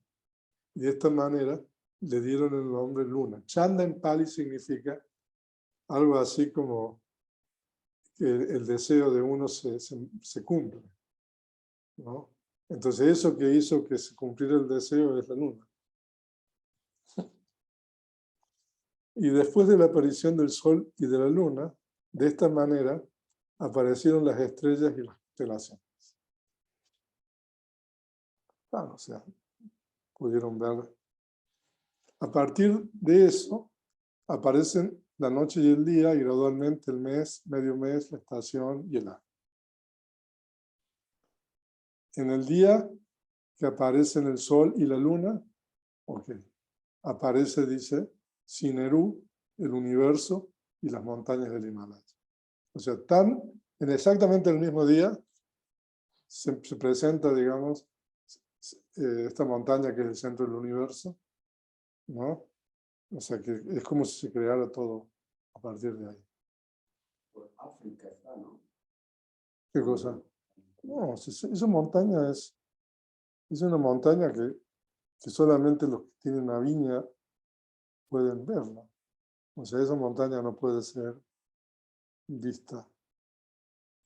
Y de esta manera le dieron el nombre luna. Chanda en Pali significa algo así como que el deseo de uno se cumple, ¿no? Entonces eso que hizo que se cumpliera el deseo es la luna. Y después de la aparición del sol y de la luna, de esta manera aparecieron las estrellas y las constelaciones. Claro, o sea, pudieron ver. A partir de eso, aparecen la noche y el día, y gradualmente el mes, medio mes, la estación y el año. En el día que aparecen el sol y la luna, aparece, dice, Sinerú, el universo y las montañas del Himalaya. O sea, en exactamente el mismo día se presenta, digamos, esta montaña que es el centro del universo, ¿no? O sea, que es como si se creara todo a partir de ahí. Por África está, ¿no? ¿Qué cosa? No, esa montaña es una montaña que solamente los que tienen una viña pueden verla. O sea, esa montaña no puede ser vista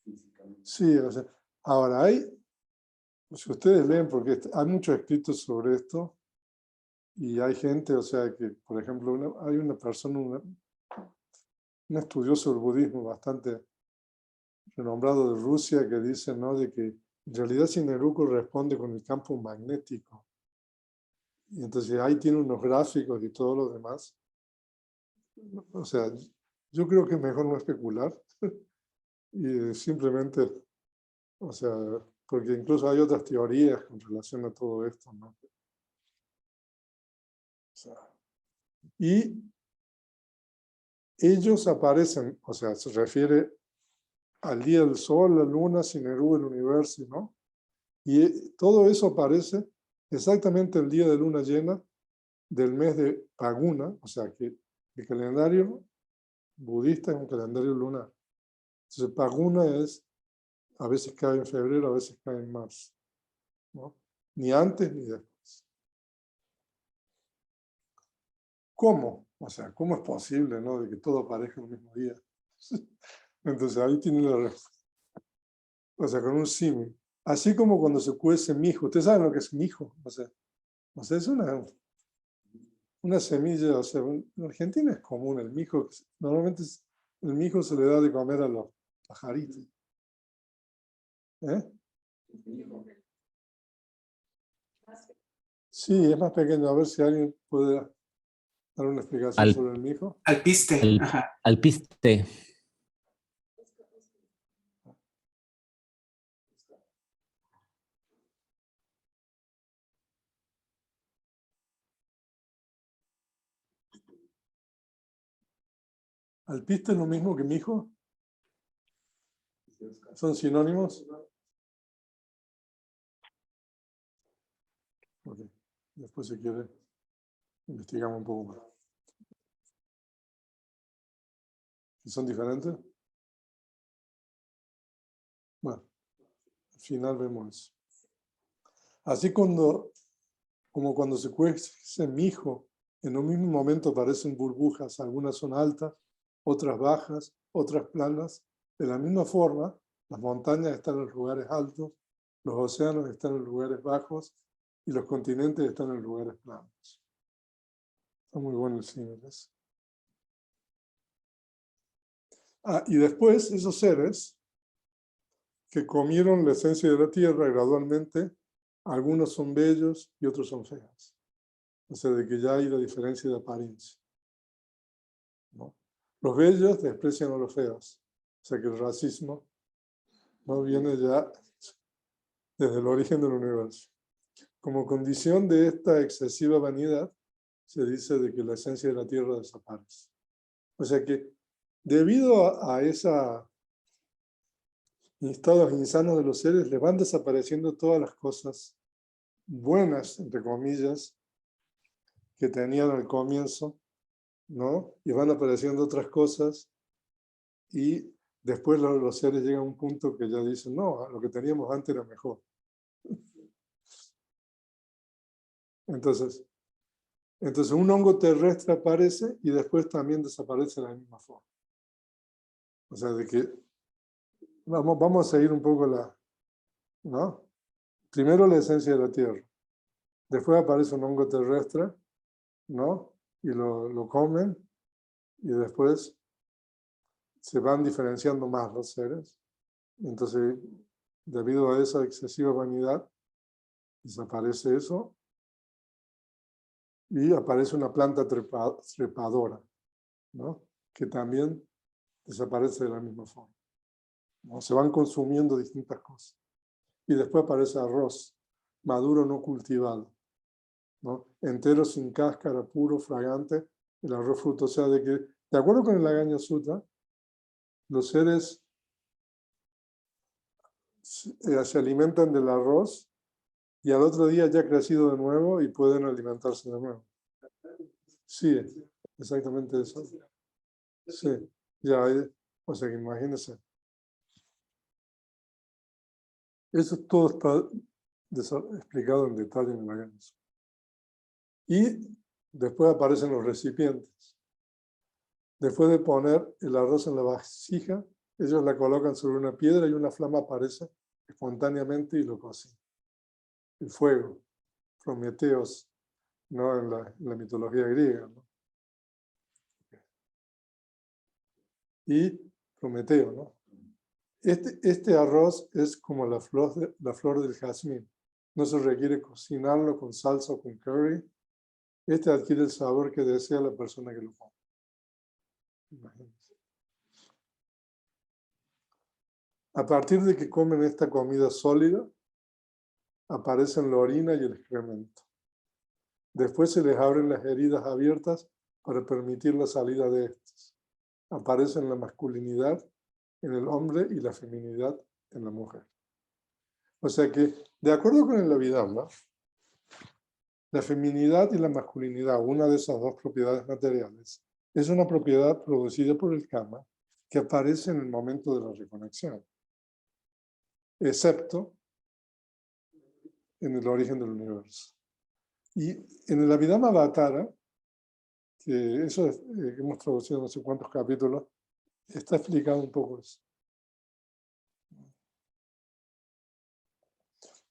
Físicamente. Sí, o sea, ahora si ustedes leen, porque hay muchos escritos sobre esto, y hay gente, o sea, que, por ejemplo, hay una persona, un estudioso del budismo bastante renombrado de Rusia, que dice, ¿no?, de que en realidad Sinerú corresponde con el campo magnético. Y entonces ahí tiene unos gráficos y todo lo demás. O sea, yo creo que es mejor no especular y simplemente, o sea, porque incluso hay otras teorías con relación a todo esto, ¿no? O sea, y ellos aparecen, o sea, se refiere al día del sol, la luna, Sinerú, el universo, ¿no? Y todo eso aparece exactamente el día de luna llena del mes de Paguna, o sea que el calendario budista es un calendario lunar. Entonces Paguna a veces cae en febrero, a veces cae en marzo, ¿no? Ni antes ni después. ¿Cómo? O sea, ¿cómo es posible, ¿no?, de que todo aparezca el mismo día? Entonces ahí tiene la respuesta. O sea, con un símil. Así como cuando se cuece mijo. ¿Ustedes saben lo que es mijo? O sea, O sea, es una semilla, o sea, en Argentina es común el mijo, normalmente el mijo se le da de comer a los pajaritos. ¿Eh? Sí, es más pequeño. A ver si alguien puede dar una explicación sobre el mijo. Alpiste. Ajá. Alpiste. ¿Alpiste es lo mismo que mijo? ¿Son sinónimos? Ok. Después, si quiere, investigamos un poco más. ¿Son diferentes? Bueno, al final vemos eso. Así como cuando se cuece mijo, en un mismo momento aparecen burbujas, algunas son altas, otras bajas, otras planas. De la misma forma, las montañas están en lugares altos, los océanos están en lugares bajos y los continentes están en lugares planos. Está muy bueno el símil ese. Y después esos seres que comieron la esencia de la tierra gradualmente, algunos son bellos y otros son feos. O sea, de que ya hay la diferencia de apariencia, ¿no? Los bellos desprecian a los feos. O sea que el racismo no viene ya desde el origen del universo. Como condición de esta excesiva vanidad, se dice de que la esencia de la tierra desaparece. O sea que debido a esos estados insanos de los seres, le van desapareciendo todas las cosas buenas, entre comillas, que tenían al comienzo, ¿no? Y van apareciendo otras cosas y después los seres llegan a un punto que ya dicen, no, lo que teníamos antes era mejor. Entonces un hongo terrestre aparece y después también desaparece de la misma forma. O sea, de que vamos a seguir un poco ¿no? Primero la esencia de la tierra. Después aparece un hongo terrestre, ¿no? Y lo comen y después se van diferenciando más los seres. Entonces, debido a esa excesiva vanidad, desaparece eso y aparece una planta trepadora, ¿no? Que también desaparece de la misma forma, ¿no? Se van consumiendo distintas cosas. Y después aparece arroz, maduro no cultivado, ¿no? Entero, sin cáscara, puro, fragante, el arroz fruto. O sea, de acuerdo con el Agaña Sutta, los seres se alimentan del arroz y al otro día ya ha crecido de nuevo y pueden alimentarse de nuevo. Sí, exactamente eso. Sí, ya, o sea que imagínense. Eso todo está explicado en detalle en el Agaña Sutta. Y después aparecen los recipientes. Después de poner el arroz en la vasija, ellos la colocan sobre una piedra y una flama aparece espontáneamente y lo cocina. El fuego, Prometeos, ¿no? En la mitología griega, ¿no? Y Prometeo, ¿no? Este arroz es como la flor del jazmín. No se requiere cocinarlo con salsa o con curry. Este adquiere el sabor que desea la persona que lo come. Imagínense. A partir de que comen esta comida sólida, aparecen la orina y el excremento. Después se les abren las heridas abiertas para permitir la salida de estas. Aparecen la masculinidad en el hombre y la feminidad en la mujer. O sea que, de acuerdo con el Abhidhamma, la feminidad y la masculinidad, una de esas dos propiedades materiales, es una propiedad producida por el Kama que aparece en el momento de la reconexión, excepto en el origen del universo. Y en el Abhidhamma-Avatara, que eso hemos traducido no sé cuántos capítulos, está explicado un poco eso.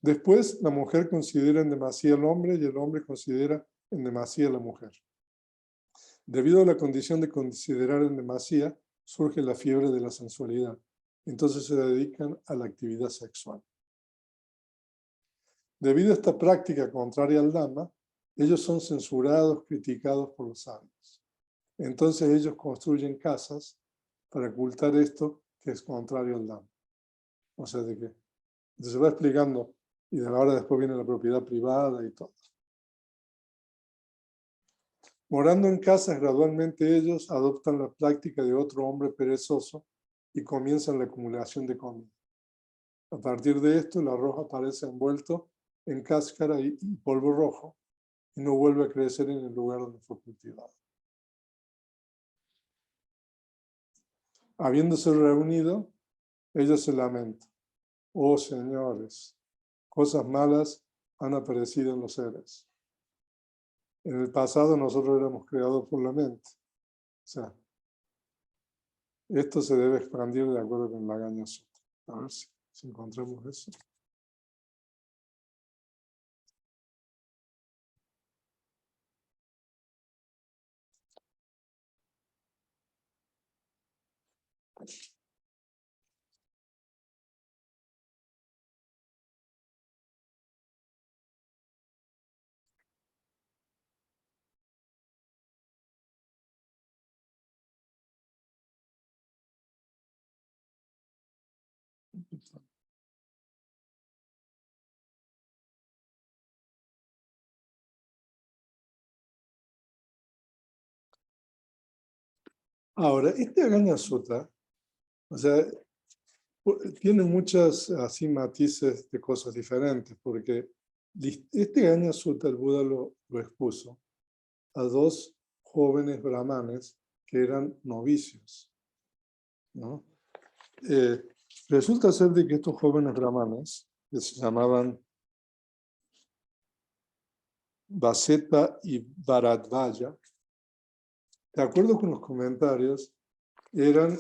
Después, la mujer considera en demasía al hombre y el hombre considera en demasía a la mujer. Debido a la condición de considerar en demasía, surge la fiebre de la sensualidad. Entonces se dedican a la actividad sexual. Debido a esta práctica contraria al Dhamma, ellos son censurados, criticados por los sabios. Entonces ellos construyen casas para ocultar esto que es contrario al Dhamma. O sea, de que entonces se va explicando, y de ahora después viene la propiedad privada y todo. Morando en casas, gradualmente ellos adoptan la práctica de otro hombre perezoso y comienzan la acumulación de comida. A partir de esto, el arroz aparece envuelto en cáscara y polvo rojo y no vuelve a crecer en el lugar donde fue cultivado. Habiéndose reunido, ellos se lamentan. Oh señores, cosas malas han aparecido en los seres. En el pasado nosotros éramos creados por la mente. O sea, esto se debe expandir de acuerdo con la Gaña Sutra. A ver si encontramos eso. Ahora, este Gaña Sutra, o sea, tiene muchas así matices de cosas diferentes, porque este Gaña Sutra el Buda lo expuso a dos jóvenes brahmanes que eran novicios, ¿no? Resulta ser de que estos jóvenes brahmanes, que se llamaban Vaseta y Bharadvaja, de acuerdo con los comentarios, eran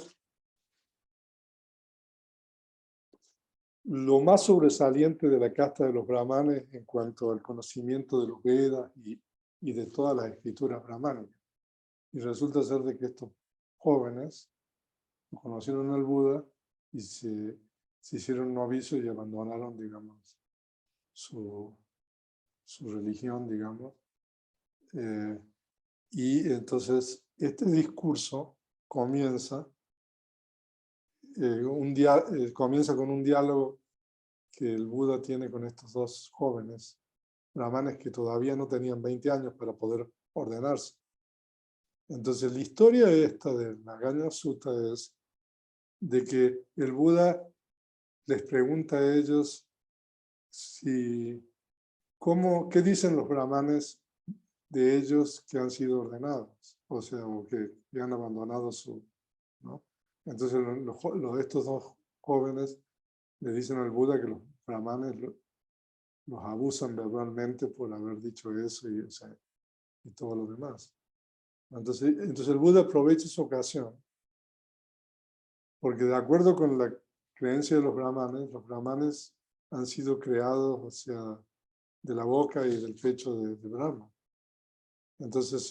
lo más sobresaliente de la casta de los brahmanes en cuanto al conocimiento de los Vedas y de todas las escrituras brahmánicas. Y resulta ser de que estos jóvenes conocieron al Buda y se hicieron novicios y abandonaron, digamos, su religión, digamos. Y entonces este discurso comienza, comienza con un diálogo que el Buda tiene con estos dos jóvenes brahmanes que todavía no tenían 20 años para poder ordenarse. Entonces la historia esta de la Gaña Sutta es de que el Buda les pregunta a ellos qué dicen los brahmanes de ellos que han sido ordenados, o sea, o que han abandonado ¿no? Entonces estos dos jóvenes le dicen al Buda que los brahmanes los abusan verbalmente por haber dicho eso y todo lo demás. Entonces el Buda aprovecha esa ocasión, porque de acuerdo con la creencia de los brahmanes han sido creados, o sea, de la boca y del pecho de Brahma. Entonces,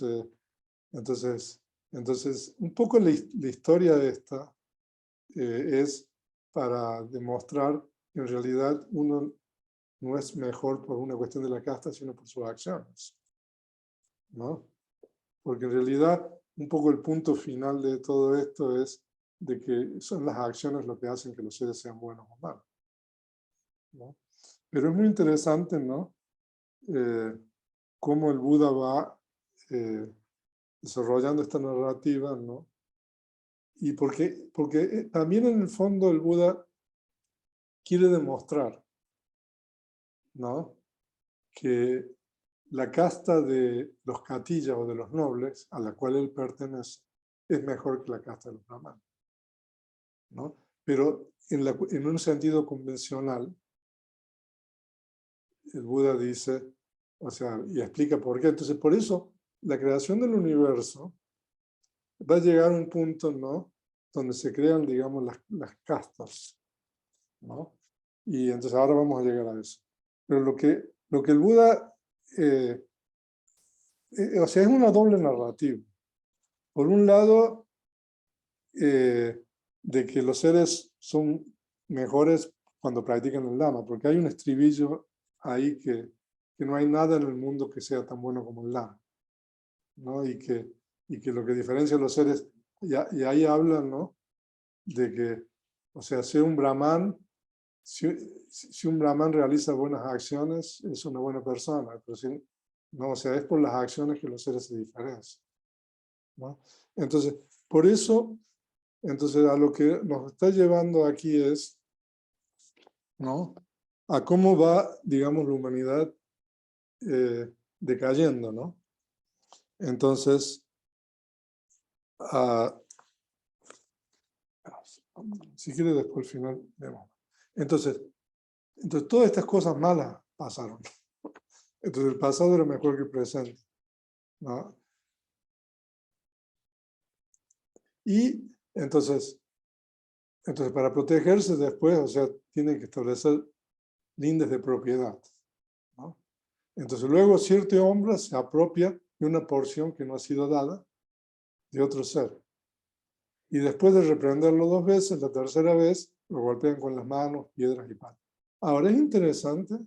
un poco la historia de esta es para demostrar que en realidad uno no es mejor por una cuestión de la casta, sino por sus acciones, ¿no? Porque en realidad un poco el punto final de todo esto es de que son las acciones lo que hacen que los seres sean buenos o malos, ¿no? Pero es muy interesante, ¿no? Cómo el Buda va desarrollando esta narrativa, ¿no? Y porque también en el fondo el Buda quiere demostrar, ¿no? Que la casta de los katillas o de los nobles a la cual él pertenece es mejor que la casta de los brahmanes, ¿no? Pero en un sentido convencional, el Buda dice, o sea, y explica por qué. Entonces, por eso, la creación del universo va a llegar a un punto, ¿no? Donde se crean, digamos, las castas, ¿no? Y entonces ahora vamos a llegar a eso. Pero lo que el Buda, o sea, es una doble narrativa. Por un lado, de que los seres son mejores cuando practican el Dhamma, porque hay un estribillo ahí que no hay nada en el mundo que sea tan bueno como el Dhamma, ¿no? Y que lo que diferencia a los seres, y ahí hablan, ¿no? De que, o sea, si un brahman realiza buenas acciones, es una buena persona, pero no, o sea, es por las acciones que los seres se diferencian, ¿no? Entonces, por eso, entonces a lo que nos está llevando aquí es, ¿no? A cómo va, digamos, la humanidad decayendo, ¿no? Entonces, si quiere después al final vemos. Entonces, todas estas cosas malas pasaron. Entonces el pasado era mejor que el presente, ¿no? Y entonces para protegerse después, o sea, tienen que establecer lindes de propiedad, ¿no? Entonces luego cierto hombre se apropia de una porción que no ha sido dada de otro ser. Y después de reprenderlo 2 veces, la tercera vez lo golpean con las manos, piedras y palos. Ahora es interesante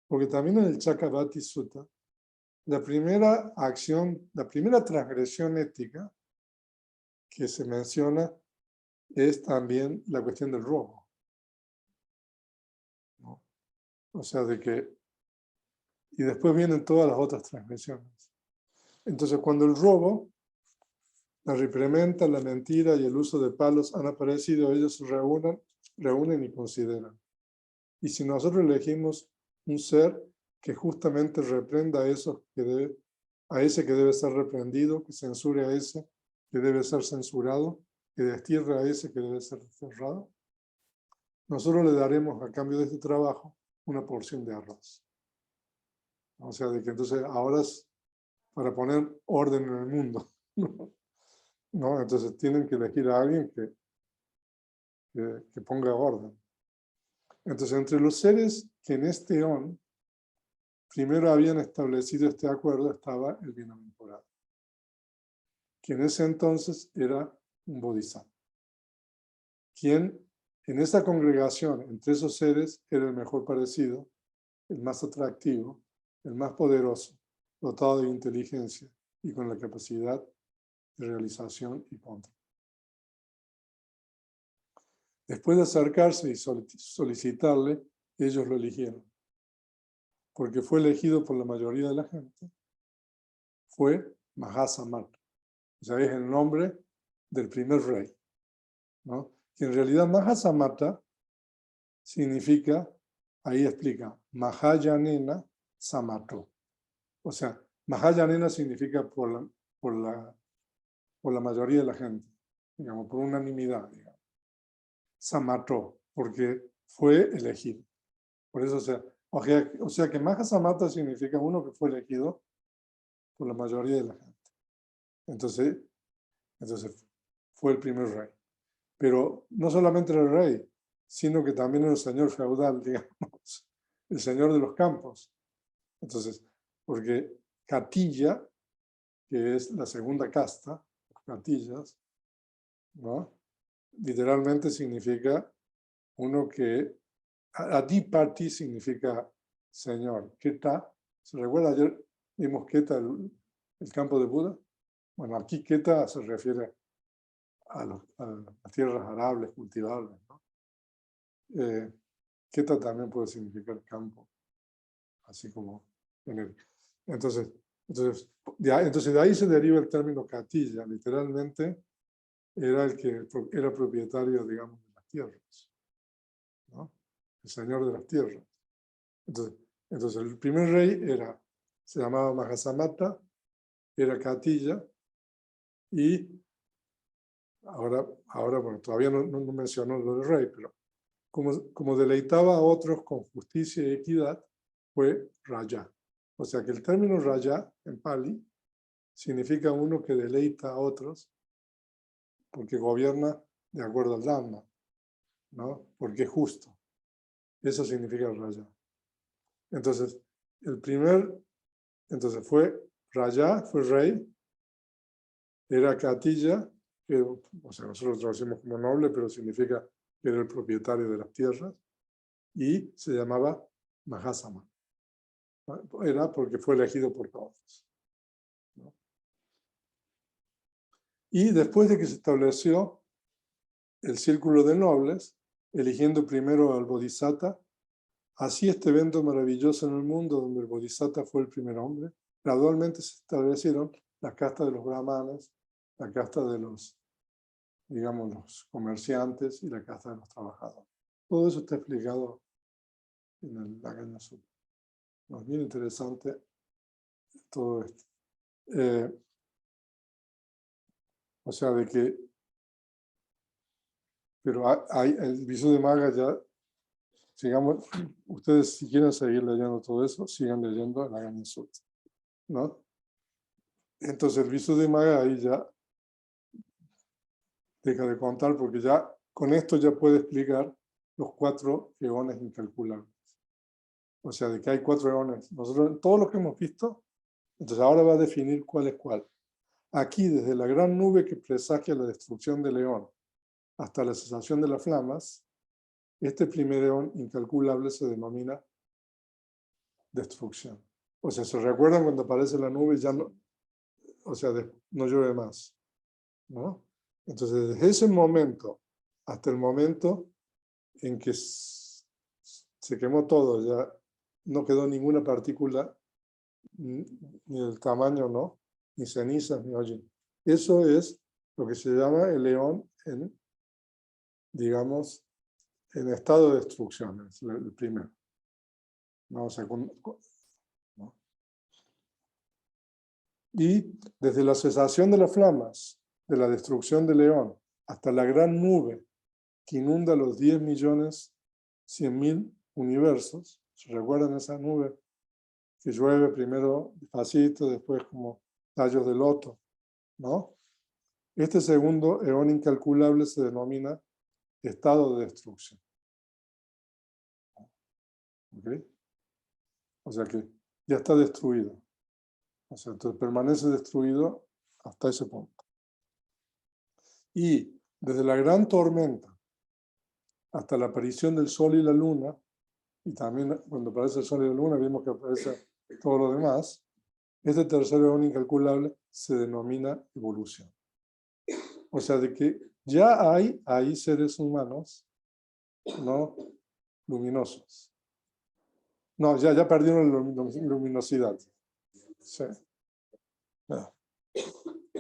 porque también en el Chakravarti Sutta, la primera acción, la primera transgresión ética que se menciona es también la cuestión del robo, ¿no? O sea, y después vienen todas las otras transgresiones. Entonces, cuando el robo, la reprimenda, la mentira y el uso de palos han aparecido, ellos se reúnen y consideran. Y si nosotros elegimos un ser que justamente reprenda a ese que debe ser reprendido, que censure a ese que debe ser censurado, que destierre a ese que debe ser desterrado, nosotros le daremos a cambio de este trabajo una porción de arroz. O sea, de que entonces ahora es para poner orden en el mundo, ¿no? Entonces tienen que elegir a alguien que ponga orden. Entonces, entre los seres que en este eón primero habían establecido este acuerdo estaba el bienaventurado, que en ese entonces era un bodhisattva, quien en esa congregación, entre esos seres, era el mejor parecido, el más atractivo, el más poderoso, dotado de inteligencia y con la capacidad de realización y control. Después de acercarse y solicitarle, ellos lo eligieron, porque fue elegido por la mayoría de la gente, fue Mahasamata. O sea, es el nombre del primer rey, ¿no? Que en realidad Mahasamata significa, ahí explica, Mahayanena Samato. O sea, Mahayanena significa por la mayoría de la gente, digamos, por unanimidad, digamos. Samato, porque fue elegido. Por eso, o sea que Mahasamata significa uno que fue elegido por la mayoría de la gente. Entonces fue el primer rey. Pero no solamente era el rey, sino que también era el señor feudal, digamos, el señor de los campos. Entonces, porque Katilla, que es la segunda casta, Katillas, ¿no? Literalmente significa uno que, Adipati significa señor. Keta, ¿se recuerda? Ayer vimos Keta, el campo de Buda. Bueno, aquí Keta se refiere a las tierras arables cultivables, ¿no? Keta también puede significar campo, así como entonces de ahí se deriva el término Katilla. Literalmente era el que era propietario, digamos, de las tierras, ¿no? El señor de las tierras. Entonces el primer rey se llamaba Mahasamata, era Katilla, y ahora bueno, todavía no mencionó lo del rey, pero como deleitaba a otros con justicia y equidad, fue Raja. O sea que el término Raja en Pali significa uno que deleita a otros porque gobierna de acuerdo al Dhamma, ¿no? Porque es justo. Eso significa Raja. Entonces, entonces fue Raya, fue rey, era Katilla, que, o sea, nosotros lo traducimos como noble, pero significa que era el propietario de las tierras, y se llamaba Mahasama. Era porque fue elegido por todos, ¿no? Y después de que se estableció el círculo de nobles, eligiendo primero al Bodhisattva, así este evento maravilloso en el mundo, donde el Bodhisattva fue el primer hombre, gradualmente se establecieron las castas de los brahmanes, la casta de los, digamos, los comerciantes y la casta de los trabajadores. Todo eso está explicado en el Laganya Sutra. Es bien interesante todo esto. O sea, de que, pero hay el Visuddhimagga ya, sigamos, ustedes si quieren seguir leyendo todo eso, sigan leyendo el Laganya Sutra, ¿no? Entonces el Visuddhimagga ahí ya deja de contar porque ya con esto ya puede explicar los 4 eones incalculables. O sea, de que hay 4 eones. Nosotros, todos los que hemos visto, entonces ahora va a definir cuál es cuál. Aquí, desde la gran nube que presagia la destrucción del eón hasta la cesación de las flamas, este primer eón incalculable se denomina destrucción. O sea, ¿se recuerdan cuando aparece la nube? Ya no, o sea, no llueve más, ¿no? Entonces, desde ese momento hasta el momento en que se quemó todo, ya no quedó ninguna partícula, ni el tamaño, ¿no? Ni cenizas, ni hollín. Eso es lo que se llama el eón en, digamos, en estado de destrucción, es el primero. ¿No? O sea, ¿no? Y desde la cesación de las flamas, de la destrucción del eón, hasta la gran nube que inunda los 10.100.000 universos. ¿Se recuerdan esa nube que llueve primero despacito, después como tallos de loto, ¿no? Este segundo eón incalculable se denomina estado de destrucción. ¿Okay? O sea que ya está destruido. O sea, entonces permanece destruido hasta ese punto. Y desde la gran tormenta hasta la aparición del sol y la luna, y también cuando aparece el sol y la luna vimos que aparece todo lo demás, este tercer eón incalculable se denomina evolución. O sea, de que ya hay ahí seres humanos, ¿no? Luminosos. No, ya perdieron la luminosidad. Sí.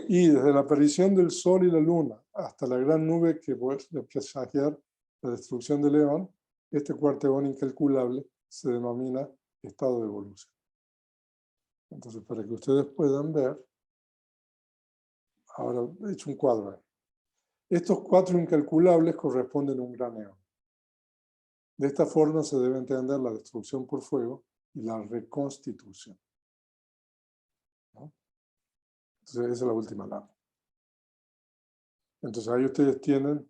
Y desde la aparición del sol y la luna hasta la gran nube que vuelve a presagiar la destrucción del eón, este cuarto eón incalculable se denomina estado de evolución. Entonces, para que ustedes puedan ver, ahora he hecho un cuadro. Estos 4 incalculables corresponden a un gran eón. De esta forma se debe entender la destrucción por fuego y la reconstitución, ¿no? Entonces, esa es la última lámina. Entonces, ahí ustedes tienen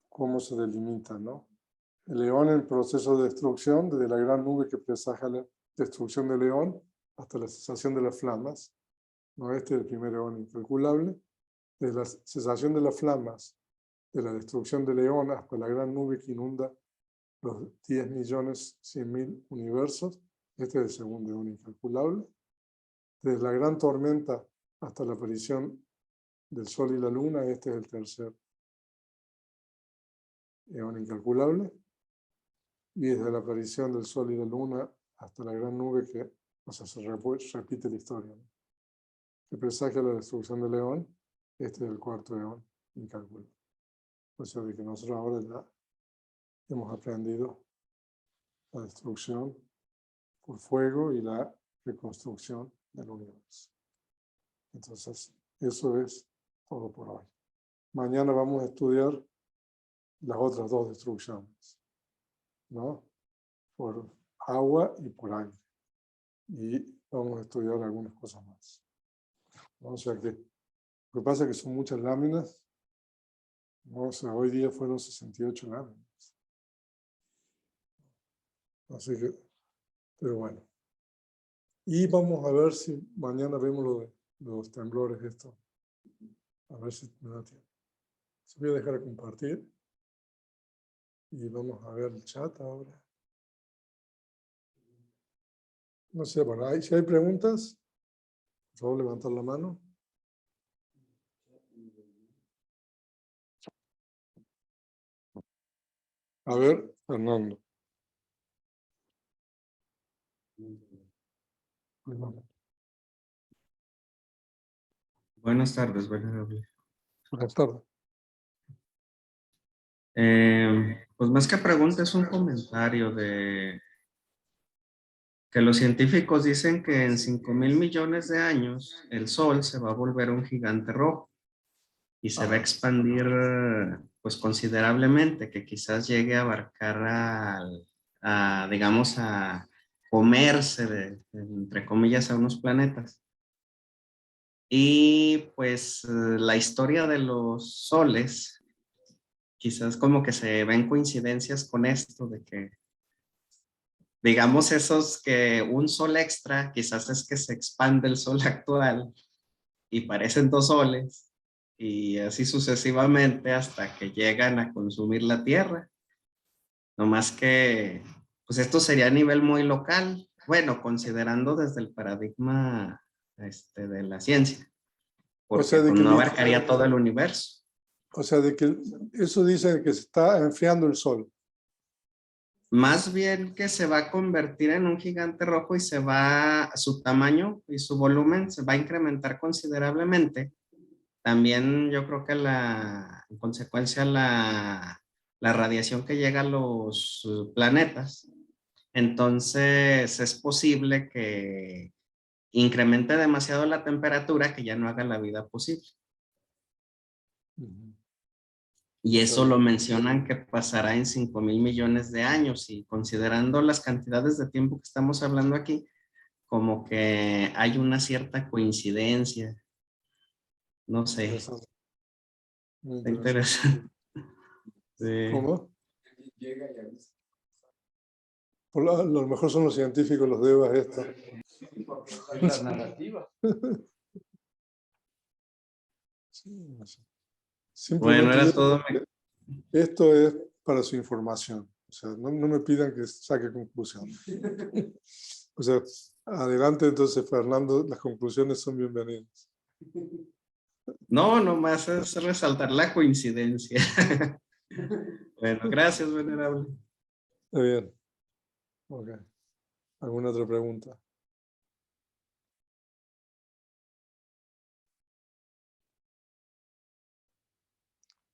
cómo se delimita, ¿no? El eón en proceso de destrucción, desde la gran nube que presagia la destrucción del eón hasta la cesación de las flamas, ¿no? Este es el primer eón incalculable. Desde la cesación de las flamas, de la destrucción del eón hasta la gran nube que inunda los 10.100.000 universos, este es el segundo eón incalculable. Desde la gran tormenta hasta la aparición del sol y la luna, este es el tercer eón incalculable. Y desde la aparición del sol y la luna hasta la gran nube que, o sea, se repite la historia, ¿no? Que presagia la destrucción del eón, este es el cuarto eón incalculable. O sea, de que nosotros ahora ya hemos aprendido la destrucción por fuego y la reconstrucción del universo. Entonces, eso es todo por hoy. Mañana vamos a estudiar las otras 2 destrucciones, ¿no? Por agua y por aire. Y vamos a estudiar algunas cosas más, ¿no? O sea que lo que pasa es que son muchas láminas, ¿no? O sea, hoy día fueron 68 láminas. Así que, pero bueno. Y vamos a ver si mañana vemos lo de los temblores esto. A ver si me da tiempo. Se voy a dejar de compartir. Y vamos a ver el chat ahora. No sé, bueno, si hay preguntas, por favor levantar la mano. A ver, Fernando. Buenas tardes, venerable. Buenas tardes. Pues más que pregunta es un comentario de que los científicos dicen que en 5.000 millones de años el Sol se va a volver un gigante rojo y se va a expandir pues considerablemente, que quizás llegue a abarcar digamos, a comerse, entre comillas, a unos planetas. Y pues la historia de los soles, quizás como que se ven coincidencias con esto, de que, digamos, esos que un sol extra, quizás es que se expande el sol actual y parecen dos soles, y así sucesivamente hasta que llegan a consumir la Tierra. No más que, pues esto sería a nivel muy local, bueno, considerando desde el paradigma de la ciencia, porque O sea, de pues, que, no abarcaría todo el universo. o sea, de que eso dice que se está enfriando el sol. Más bien que se va a convertir en un gigante rojo y su tamaño y su volumen se va a incrementar considerablemente. También yo creo que en consecuencia la radiación que llega a los planetas. Entonces es posible que incremente demasiado la temperatura que ya no haga la vida posible. Y eso lo mencionan que pasará en 5.000 millones de años, y considerando las cantidades de tiempo que estamos hablando aquí, como que hay una cierta coincidencia. No sé. Interesante. Muy Está interesante. interesante. Sí. ¿Cómo? A lo mejor son los científicos los devas esta. Es la narrativa. Simplemente Bueno, era digo todo. que esto es para su información. O sea, no me pidan que saque conclusiones. O sea, adelante entonces, Fernando, las conclusiones son bienvenidas. No, nomás es resaltar la coincidencia. Bueno, gracias, venerable. Está bien. Ok. ¿Alguna otra pregunta?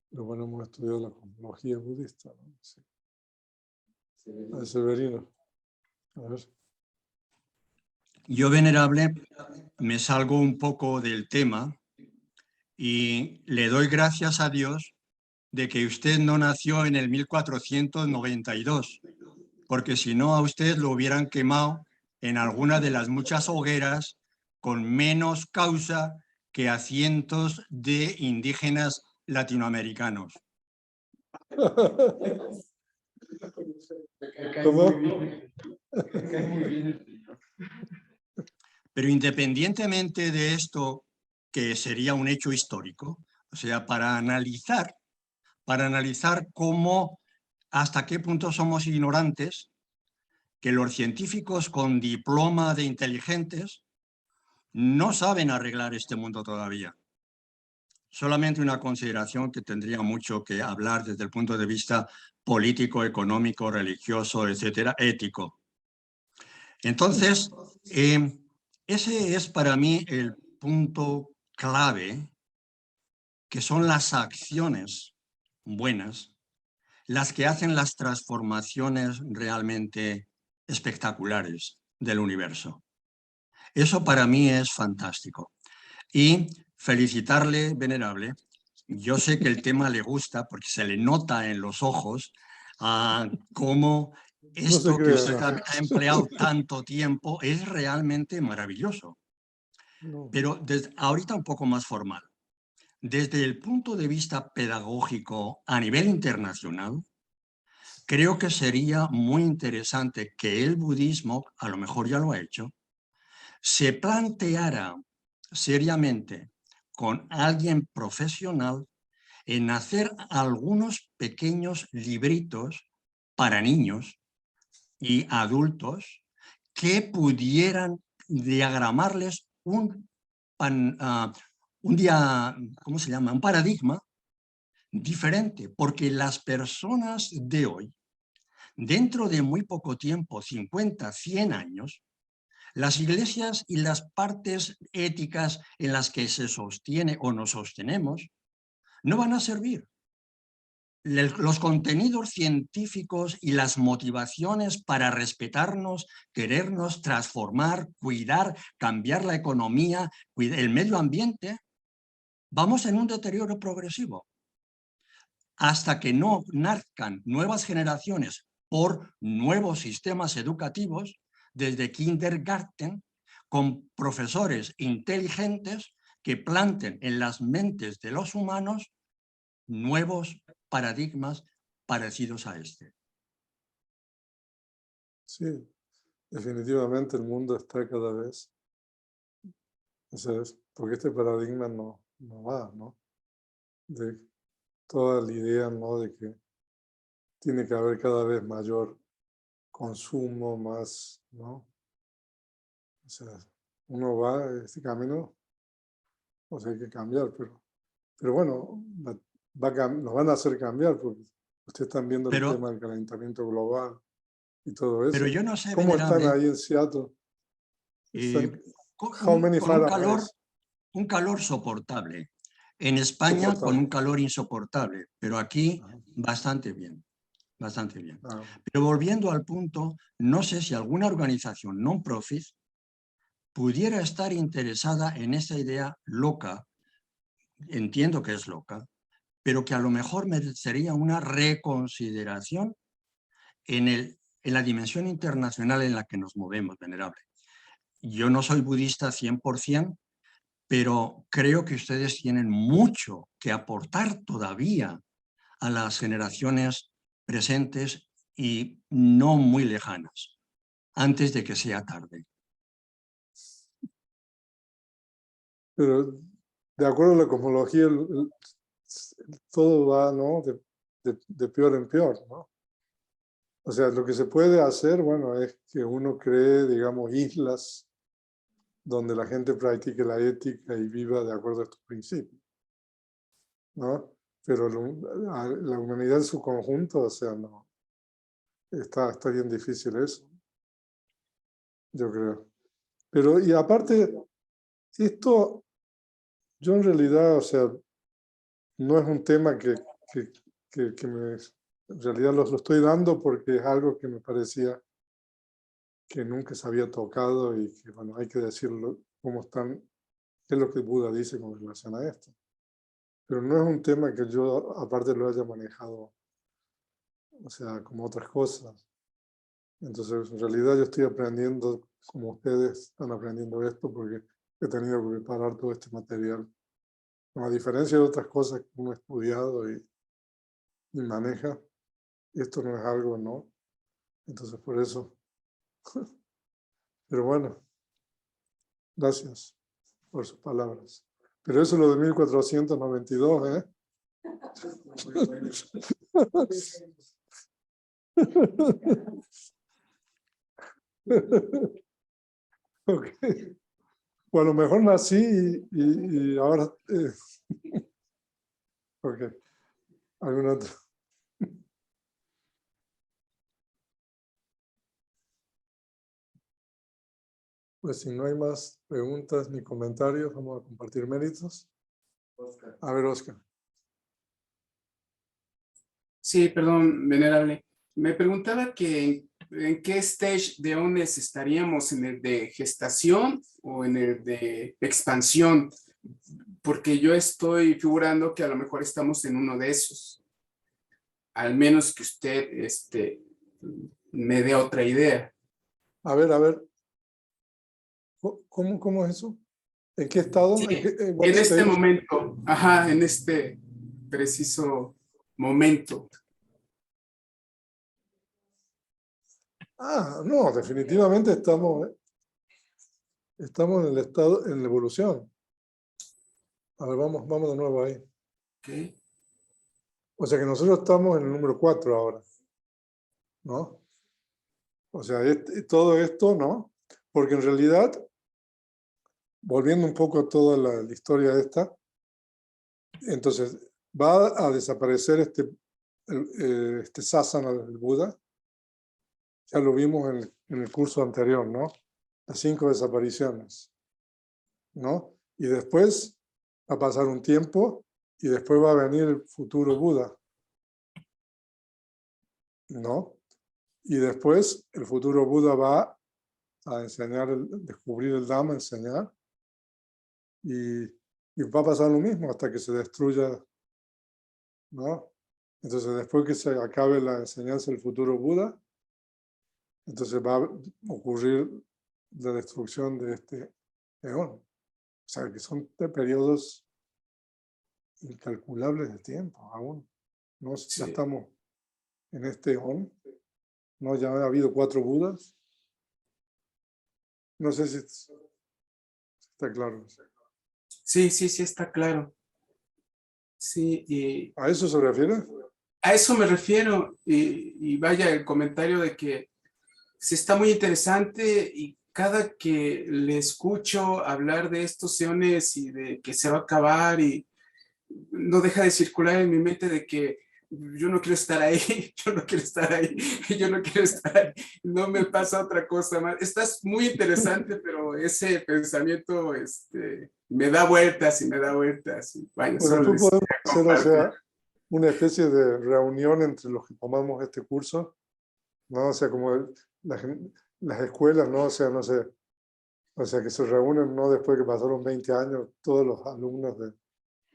Pero bueno, hemos estudiado la cosmología budista, ¿no? Sí. A Severino. A ver. Yo, venerable, me salgo un poco del tema y le doy gracias a Dios de que usted no nació en el 1492, porque si no a usted lo hubieran quemado en alguna de las muchas hogueras con menos causa que a cientos de indígenas latinoamericanos. ¿Cómo? Pero independientemente de esto, que sería un hecho histórico, o sea, para analizar cómo, hasta qué punto somos ignorantes, que los científicos con diploma de inteligentes no saben arreglar este mundo todavía. Solamente una consideración que tendría mucho que hablar desde el punto de vista político, económico, religioso, etcétera, ético. Entonces, ese es para mí el punto clave, que son las acciones buenas las que hacen las transformaciones realmente espectaculares del universo. Eso para mí es fantástico. Y felicitarle, venerable. Yo sé que el tema le gusta porque se le nota en los ojos cómo esto que usted ha empleado tanto tiempo es realmente maravilloso. Pero ahorita un poco más formal. Desde el punto de vista pedagógico a nivel internacional, creo que sería muy interesante que el budismo, a lo mejor ya lo ha hecho, se planteara seriamente con alguien profesional en hacer algunos pequeños libritos para niños y adultos que pudieran diagramarles un paradigma diferente, porque las personas de hoy, dentro de muy poco tiempo, 50, 100 años, las iglesias y las partes éticas en las que se sostiene o nos sostenemos no van a servir. Los contenidos científicos y las motivaciones para respetarnos, querernos, transformar, cuidar, cambiar la economía, el medio ambiente, vamos en un deterioro progresivo. Hasta que no nazcan nuevas generaciones por nuevos sistemas educativos, desde kindergarten, con profesores inteligentes que planten en las mentes de los humanos nuevos paradigmas parecidos a este. Sí, definitivamente el mundo está cada vez, o sea, porque este paradigma no va, ¿no? De toda la idea, ¿no? De que tiene que haber cada vez mayor consumo, más, ¿no? O sea, uno va este camino, o sea, hay que cambiar, pero bueno, nos van a hacer cambiar, porque ustedes están viendo el tema del calentamiento global y todo eso. Pero yo no sé, ¿Cómo venerable, están ahí en Seattle? con un calor soportable. En España con un calor insoportable, pero aquí bastante bien, bastante bien. Pero volviendo al punto, no sé si alguna organización non-profit pudiera estar interesada en esta idea loca, entiendo que es loca, pero que a lo mejor merecería una reconsideración en la dimensión internacional en la que nos movemos, venerable. Yo no soy budista 100%, pero creo que ustedes tienen mucho que aportar todavía a las generaciones presentes y no muy lejanas, antes de que sea tarde. Pero de acuerdo a la cosmología, todo va, ¿no? de peor en peor, ¿no? O sea, lo que se puede hacer, bueno, es que uno cree, digamos, islas donde la gente practique la ética y viva de acuerdo a estos principios, ¿no? Pero la humanidad en su conjunto, o sea, no. Está bien difícil eso, yo creo. Pero, y aparte, esto, yo en realidad, o sea, no es un tema que en realidad lo estoy dando porque es algo que me parecía que nunca se había tocado y que, bueno, hay que decirlo, cómo están, qué es lo que Buda dice con relación a esto. Pero no es un tema que yo, aparte, lo haya manejado, o sea, como otras cosas. Entonces, en realidad yo estoy aprendiendo, como ustedes están aprendiendo esto, porque he tenido que preparar todo este material. A diferencia de otras cosas que uno ha estudiado y maneja, esto no es algo, ¿no? Entonces, por eso. Pero bueno, gracias por sus palabras. Pero eso es lo de 1492, ¿eh? Okay. O a lo mejor nací y ahora... Ok. ¿Algún otro? Pues si no hay más preguntas ni comentarios, vamos a compartir méritos. Oscar. A ver, Oscar. Sí, perdón, venerable. Me preguntaba que en qué stage de ONES estaríamos, en el de gestación o en el de expansión, porque yo estoy figurando que a lo mejor estamos en uno de esos. Al menos que usted me dé otra idea. A ver. ¿Cómo es eso? ¿En qué estado? Sí, en este momento, en este preciso momento. No, definitivamente estamos en el estado, en la evolución. A ver, vamos de nuevo ahí. Ok. O sea que nosotros estamos en el número 4 ahora, ¿no? O sea, todo esto, ¿no? Porque en realidad, volviendo un poco a toda la historia esta, entonces va a desaparecer este sasana del Buda. Ya lo vimos en el curso anterior, ¿no? Las 5 desapariciones, ¿no? Y después va a pasar un tiempo y después va a venir el futuro Buda, ¿no? Y después el futuro Buda va a enseñar, descubrir el Dhamma, enseñar, y va a pasar lo mismo hasta que se destruya, ¿no? Entonces, después que se acabe la enseñanza del futuro Buda, entonces va a ocurrir la destrucción de este eón. O sea, que son periodos incalculables de tiempo aún. ¿No? Sí. Ya estamos en este eón, ¿no? Ya ha habido 4 Budas. No sé si está claro. Sí, está claro. Sí, y ¿A eso se refiere? a eso me refiero. Y vaya, el comentario de que sí está muy interesante y cada que le escucho hablar de estos eones y de que se va a acabar y no deja de circular en mi mente de que yo no quiero estar ahí, yo no quiero estar ahí, yo no quiero estar ahí, no me pasa otra cosa más. Estás muy interesante, pero ese pensamiento me da vueltas y me da vueltas. Y vaya, Pues solo después les podemos hacer, o compartir. sea, una especie de reunión entre los que tomamos este curso, ¿no? O sea, como las escuelas, ¿no? O sea, no sé, o sea, que se reúnen, ¿no? Después que pasaron 20 años, todos los alumnos,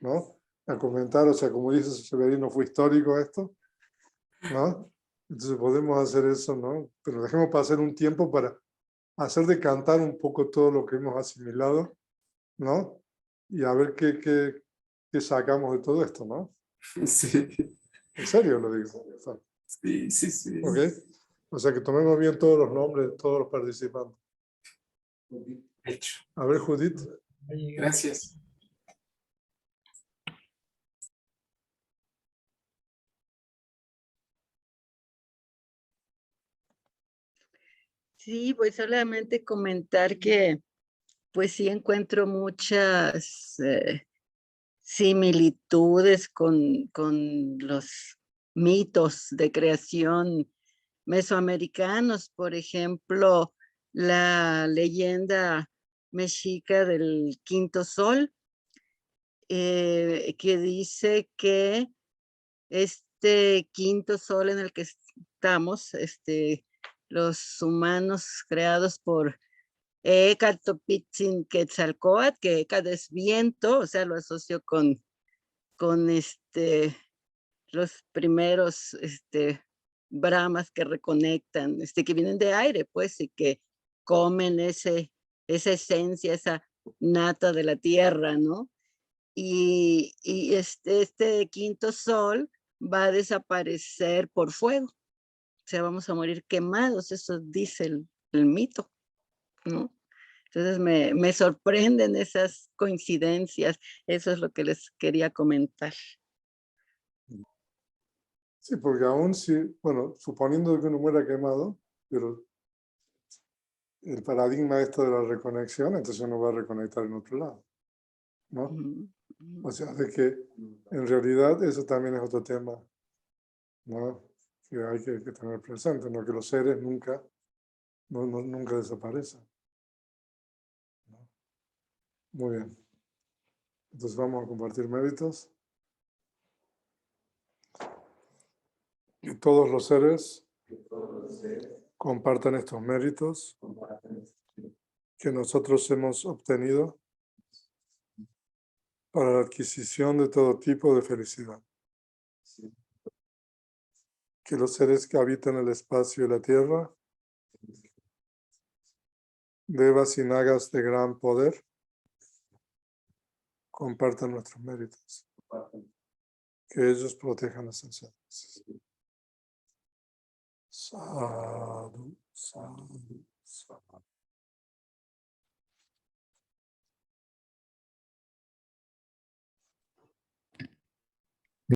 ¿no? A comentar, o sea, como dice Severino, fue histórico esto, ¿no? Entonces podemos hacer eso, ¿no? Pero dejemos pasar un tiempo para hacer decantar un poco todo lo que hemos asimilado, ¿no? Y a ver qué sacamos de todo esto, ¿no? Sí, En serio lo digo. O sea, sí. ¿ok? O sea, que tomemos bien todos los nombres de todos los participantes. Hecho. A ver, Judith. Gracias. Sí, pues solamente comentar que pues sí encuentro muchas similitudes con los mitos de creación mesoamericanos, por ejemplo, la leyenda mexica del quinto sol, que dice que este quinto sol en el que estamos, los humanos creados por Ecatopitzin Quetzalcóatl, que Ecad es viento, o sea, lo asocio con los primeros brahmas que reconectan, que vienen de aire, pues, y que comen esa esencia, esa nata de la tierra, ¿no? Y este quinto sol va a desaparecer por fuego, o sea, vamos a morir quemados, eso dice el mito, ¿no? Entonces me sorprenden esas coincidencias, eso es lo que les quería comentar. Sí, porque aún si, bueno, suponiendo que uno muera quemado, pero el paradigma de la reconexión, entonces uno va a reconectar en otro lado, ¿no? Ujú, ujú. O sea, de que en realidad eso también es otro tema, ¿no? Que hay que tener presente, ¿no? Que los seres nunca desaparecen, ¿no? Muy bien. Entonces vamos a compartir méritos. Que todos los seres compartan estos méritos que nosotros hemos obtenido para la adquisición de todo tipo de felicidad. Que los seres que habitan el espacio y la tierra, devas y nagas de gran poder, compartan nuestros méritos. Que ellos protejan las enseñanzas. Sadhu, sadhu, sadhu.